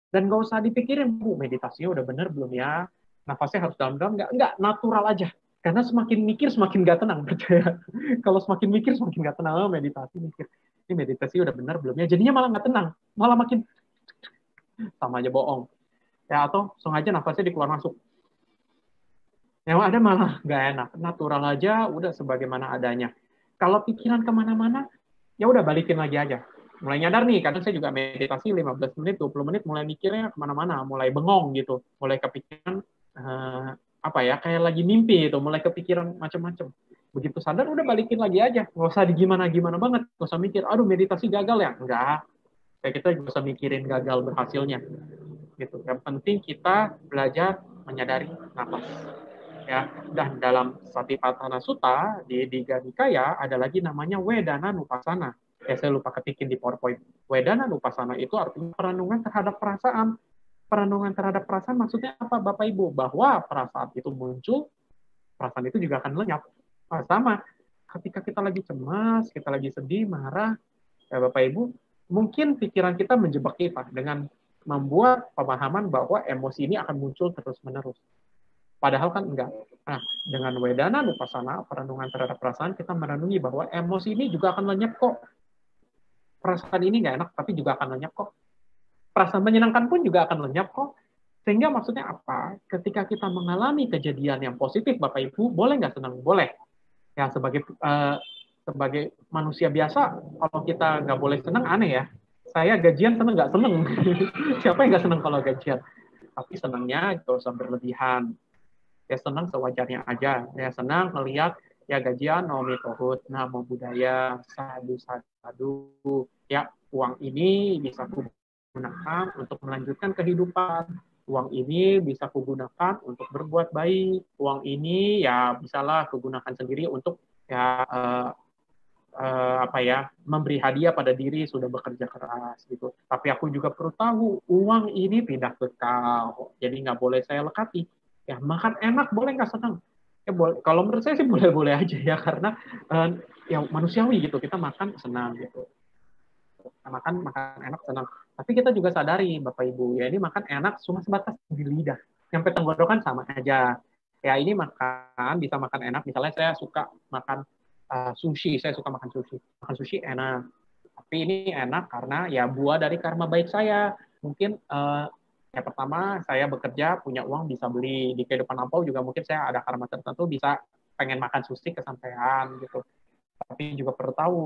Dan nggak usah dipikirin, Bu, meditasinya udah bener belum ya? Nafasnya harus dalam-dalam, nggak natural aja. Karena semakin mikir, semakin nggak tenang, percaya. Kalau semakin mikir, semakin nggak tenang, meditasi mikir. Ini meditasi udah bener belum ya? Jadinya malah nggak tenang. Malah makin sama aja bohong. Ya, atau sengaja nafasnya dikeluar masuk. Yang ada malah nggak enak. Natural aja, udah sebagaimana adanya. Kalau pikiran kemana-mana, ya udah balikin lagi aja. Mulai nyadar nih, kadang saya juga meditasi 15 menit, 20 menit, mulai mikirnya kemana-mana, mulai bengong gitu, mulai kepikiran, kayak lagi mimpi itu, mulai kepikiran macam-macam. Begitu sadar, udah balikin lagi aja, nggak usah digimana-gimana banget, nggak usah mikir, aduh meditasi gagal ya, enggak, kayak kita nggak usah mikirin gagal berhasilnya, gitu. Yang penting kita belajar menyadari nafas. Ya, dan dalam Satipatthana Sutta di Digha Nikaya ada lagi namanya Wedana Nupassana. Saya lupa ketikin di PowerPoint. Wedana Nupassana itu artinya perenungan terhadap perasaan. Perenungan terhadap perasaan maksudnya apa, Bapak Ibu? Bahwa perasaan itu muncul, perasaan itu juga akan lenyap. Sama, ketika kita lagi cemas, kita lagi sedih, marah, ya Bapak Ibu, mungkin pikiran kita menjebak kita dengan membuat pemahaman bahwa emosi ini akan muncul terus-menerus. Padahal kan enggak. Nah, dengan Wedana Nupassana, perenungan terhadap perasaan, kita merenungi bahwa emosi ini juga akan lenyap kok. Perasaan ini nggak enak, tapi juga akan lenyap kok. Perasaan menyenangkan pun juga akan lenyap kok. Sehingga maksudnya apa? Ketika kita mengalami kejadian yang positif, Bapak Ibu, boleh nggak senang? Boleh. Ya, sebagai manusia biasa, kalau kita nggak boleh senang, aneh ya. Saya gajian senang nggak senang. Siapa yang nggak senang kalau gajian? Tapi senangnya nggak usah berlebihan. ya senang sewajarnya aja. Ya senang melihat ya gajian, nomi tohut, namo budaya, sadu sadu. Ya uang ini bisa gunakan untuk melanjutkan kehidupan. Uang ini bisa kugunakan untuk berbuat baik. Uang ini ya bisalah kugunakan sendiri untuk ya apa ya, memberi hadiah pada diri sudah bekerja keras gitu. Tapi aku juga perlu tahu uang ini tidak kekal, jadi nggak boleh saya lekati. Ya makan enak boleh nggak senang? Ya boleh. Kalau menurut saya sih boleh-boleh aja ya, karena ya manusiawi gitu, kita makan senang gitu. Makan enak senang. Tapi kita juga sadari Bapak Ibu, ya ini makan enak cuma sebatas di lidah. Sampai tenggorokan sama aja. Ya ini makan bisa makan enak. Misalnya saya suka makan sushi, saya suka makan sushi. Makan sushi enak. Tapi ini enak karena ya buah dari karma baik saya. Mungkin ya pertama saya bekerja punya uang bisa beli di kehidupan lampau juga, mungkin saya ada karma tertentu bisa pengen makan sushi kesampaian gitu. Tapi juga perlu tahu,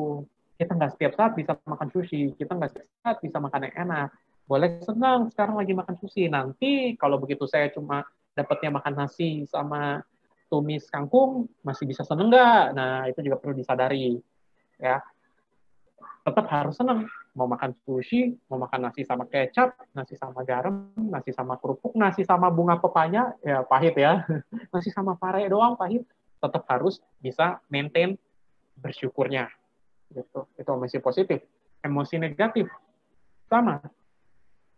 kita nggak setiap saat bisa makan sushi, kita nggak setiap saat bisa makan yang enak. Boleh senang sekarang lagi makan sushi, nanti kalau begitu saya cuma dapatnya makan nasi sama tumis kangkung, masih bisa seneng nggak? Nah, itu juga perlu disadari. Ya, tetap harus senang. Mau makan sushi, mau makan nasi sama kecap, nasi sama garam, nasi sama kerupuk, nasi sama bunga pepaya, ya pahit ya. Nasi sama pare doang pahit. Tetap harus bisa maintain bersyukurnya. Gitu. Itu emosi positif. Emosi negatif sama.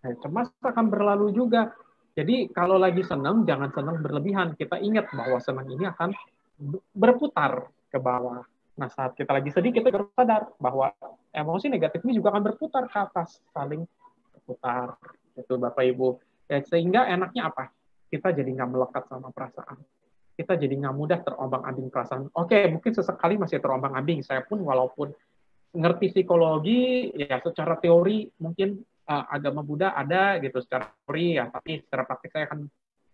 Nah, cemas akan berlalu juga. Jadi kalau lagi senang, jangan senang berlebihan. Kita ingat bahwa senang ini akan berputar ke bawah. Nah, saat kita lagi sedih, kita harus sadar bahwa emosi negatif ini juga akan berputar ke atas, saling berputar. Itu Bapak Ibu. Ya, sehingga enaknya apa? Kita jadi nggak melekat sama perasaan. Kita jadi nggak mudah terombang-ambing perasaan. Oke, mungkin sesekali masih terombang-ambing. Saya pun walaupun ngerti psikologi ya secara teori mungkin agama Buddha ada gitu secara teori ya, tapi secara praktik saya kan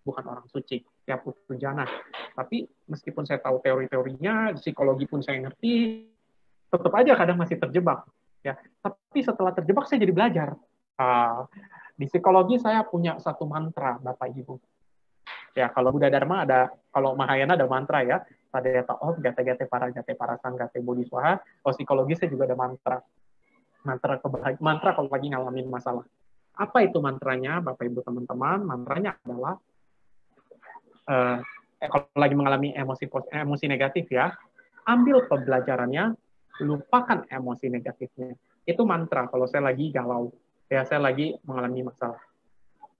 bukan orang suci ya, putu jana. Tapi meskipun saya tahu teori-teorinya, psikologi pun saya ngerti, tetap aja kadang masih terjebak ya. Tapi setelah terjebak saya jadi belajar. Di psikologi saya punya satu mantra Bapak Ibu. Ya kalau Buddha Dharma ada, kalau Mahayana ada mantra ya. Tadayata Om, Gate-Gate Paragate Parasang, Gate Bodhiswaha. Kalau psikologi saya juga ada mantra. Mantra kalau lagi ngalamin masalah. Apa itu mantranya, Bapak Ibu teman-teman? Mantranya adalah kalau lagi mengalami emosi negatif ya, ambil pembelajarannya, lupakan emosi negatifnya. Itu mantra kalau saya lagi galau, ya saya lagi mengalami masalah.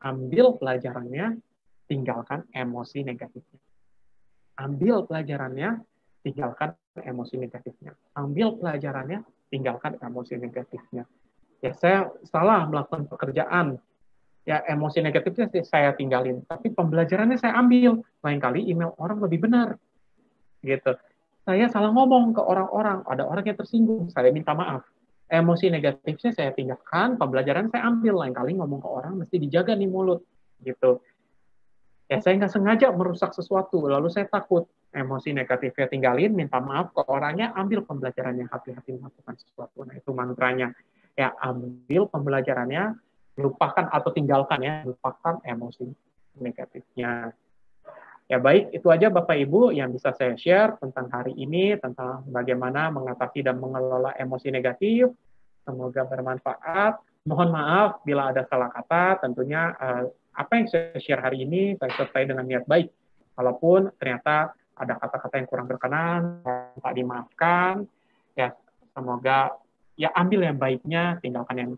Ambil pelajarannya, tinggalkan emosi negatifnya. Ambil pelajarannya, tinggalkan emosi negatifnya. Ambil pelajarannya, tinggalkan emosi negatifnya. Ya, saya salah melakukan pekerjaan. Ya, emosi negatifnya saya tinggalin. Tapi pembelajarannya saya ambil. Lain kali email orang lebih benar. Gitu. Saya salah ngomong ke orang-orang. Ada orang yang tersinggung. Saya minta maaf. Emosi negatifnya saya tinggalkan. Pembelajaran saya ambil. Lain kali ngomong ke orang, mesti dijaga nih mulut. Gitu. Ya saya nggak sengaja merusak sesuatu, lalu saya takut emosi negatifnya tinggalin, minta maaf ke orangnya, ambil pembelajarannya, hati-hati melakukan sesuatu. Nah itu mantranya. Ya ambil pembelajarannya, lupakan atau tinggalkan ya, lupakan emosi negatifnya. Ya baik, itu aja Bapak Ibu yang bisa saya share tentang hari ini, tentang bagaimana mengatasi dan mengelola emosi negatif. Semoga bermanfaat. Mohon maaf bila ada salah kata, tentunya apa yang saya share hari ini saya sertai dengan niat baik. Walaupun ternyata ada kata-kata yang kurang berkenan, tak dimaafkan, ya semoga ya ambil yang baiknya, tinggalkan yang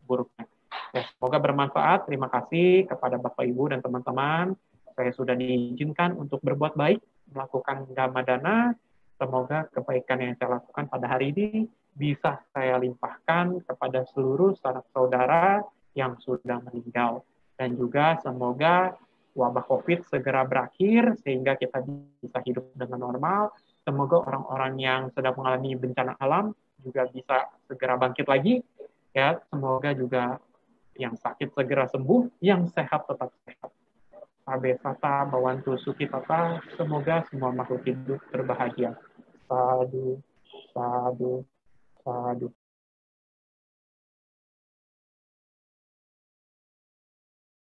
buruknya. Ya, semoga bermanfaat. Terima kasih kepada Bapak Ibu dan teman-teman. Saya sudah diizinkan untuk berbuat baik, melakukan dhamma dana. Semoga kebaikan yang saya lakukan pada hari ini bisa saya limpahkan kepada seluruh sanak saudara yang sudah meninggal. Dan juga semoga wabah COVID segera berakhir sehingga kita bisa hidup dengan normal. Semoga orang-orang yang sedang mengalami bencana alam juga bisa segera bangkit lagi. Ya, semoga juga yang sakit segera sembuh, yang sehat tetap sehat. Abe Sata Bawantu Sukitata, semoga semua makhluk hidup berbahagia. Sadu, sadu, sadu.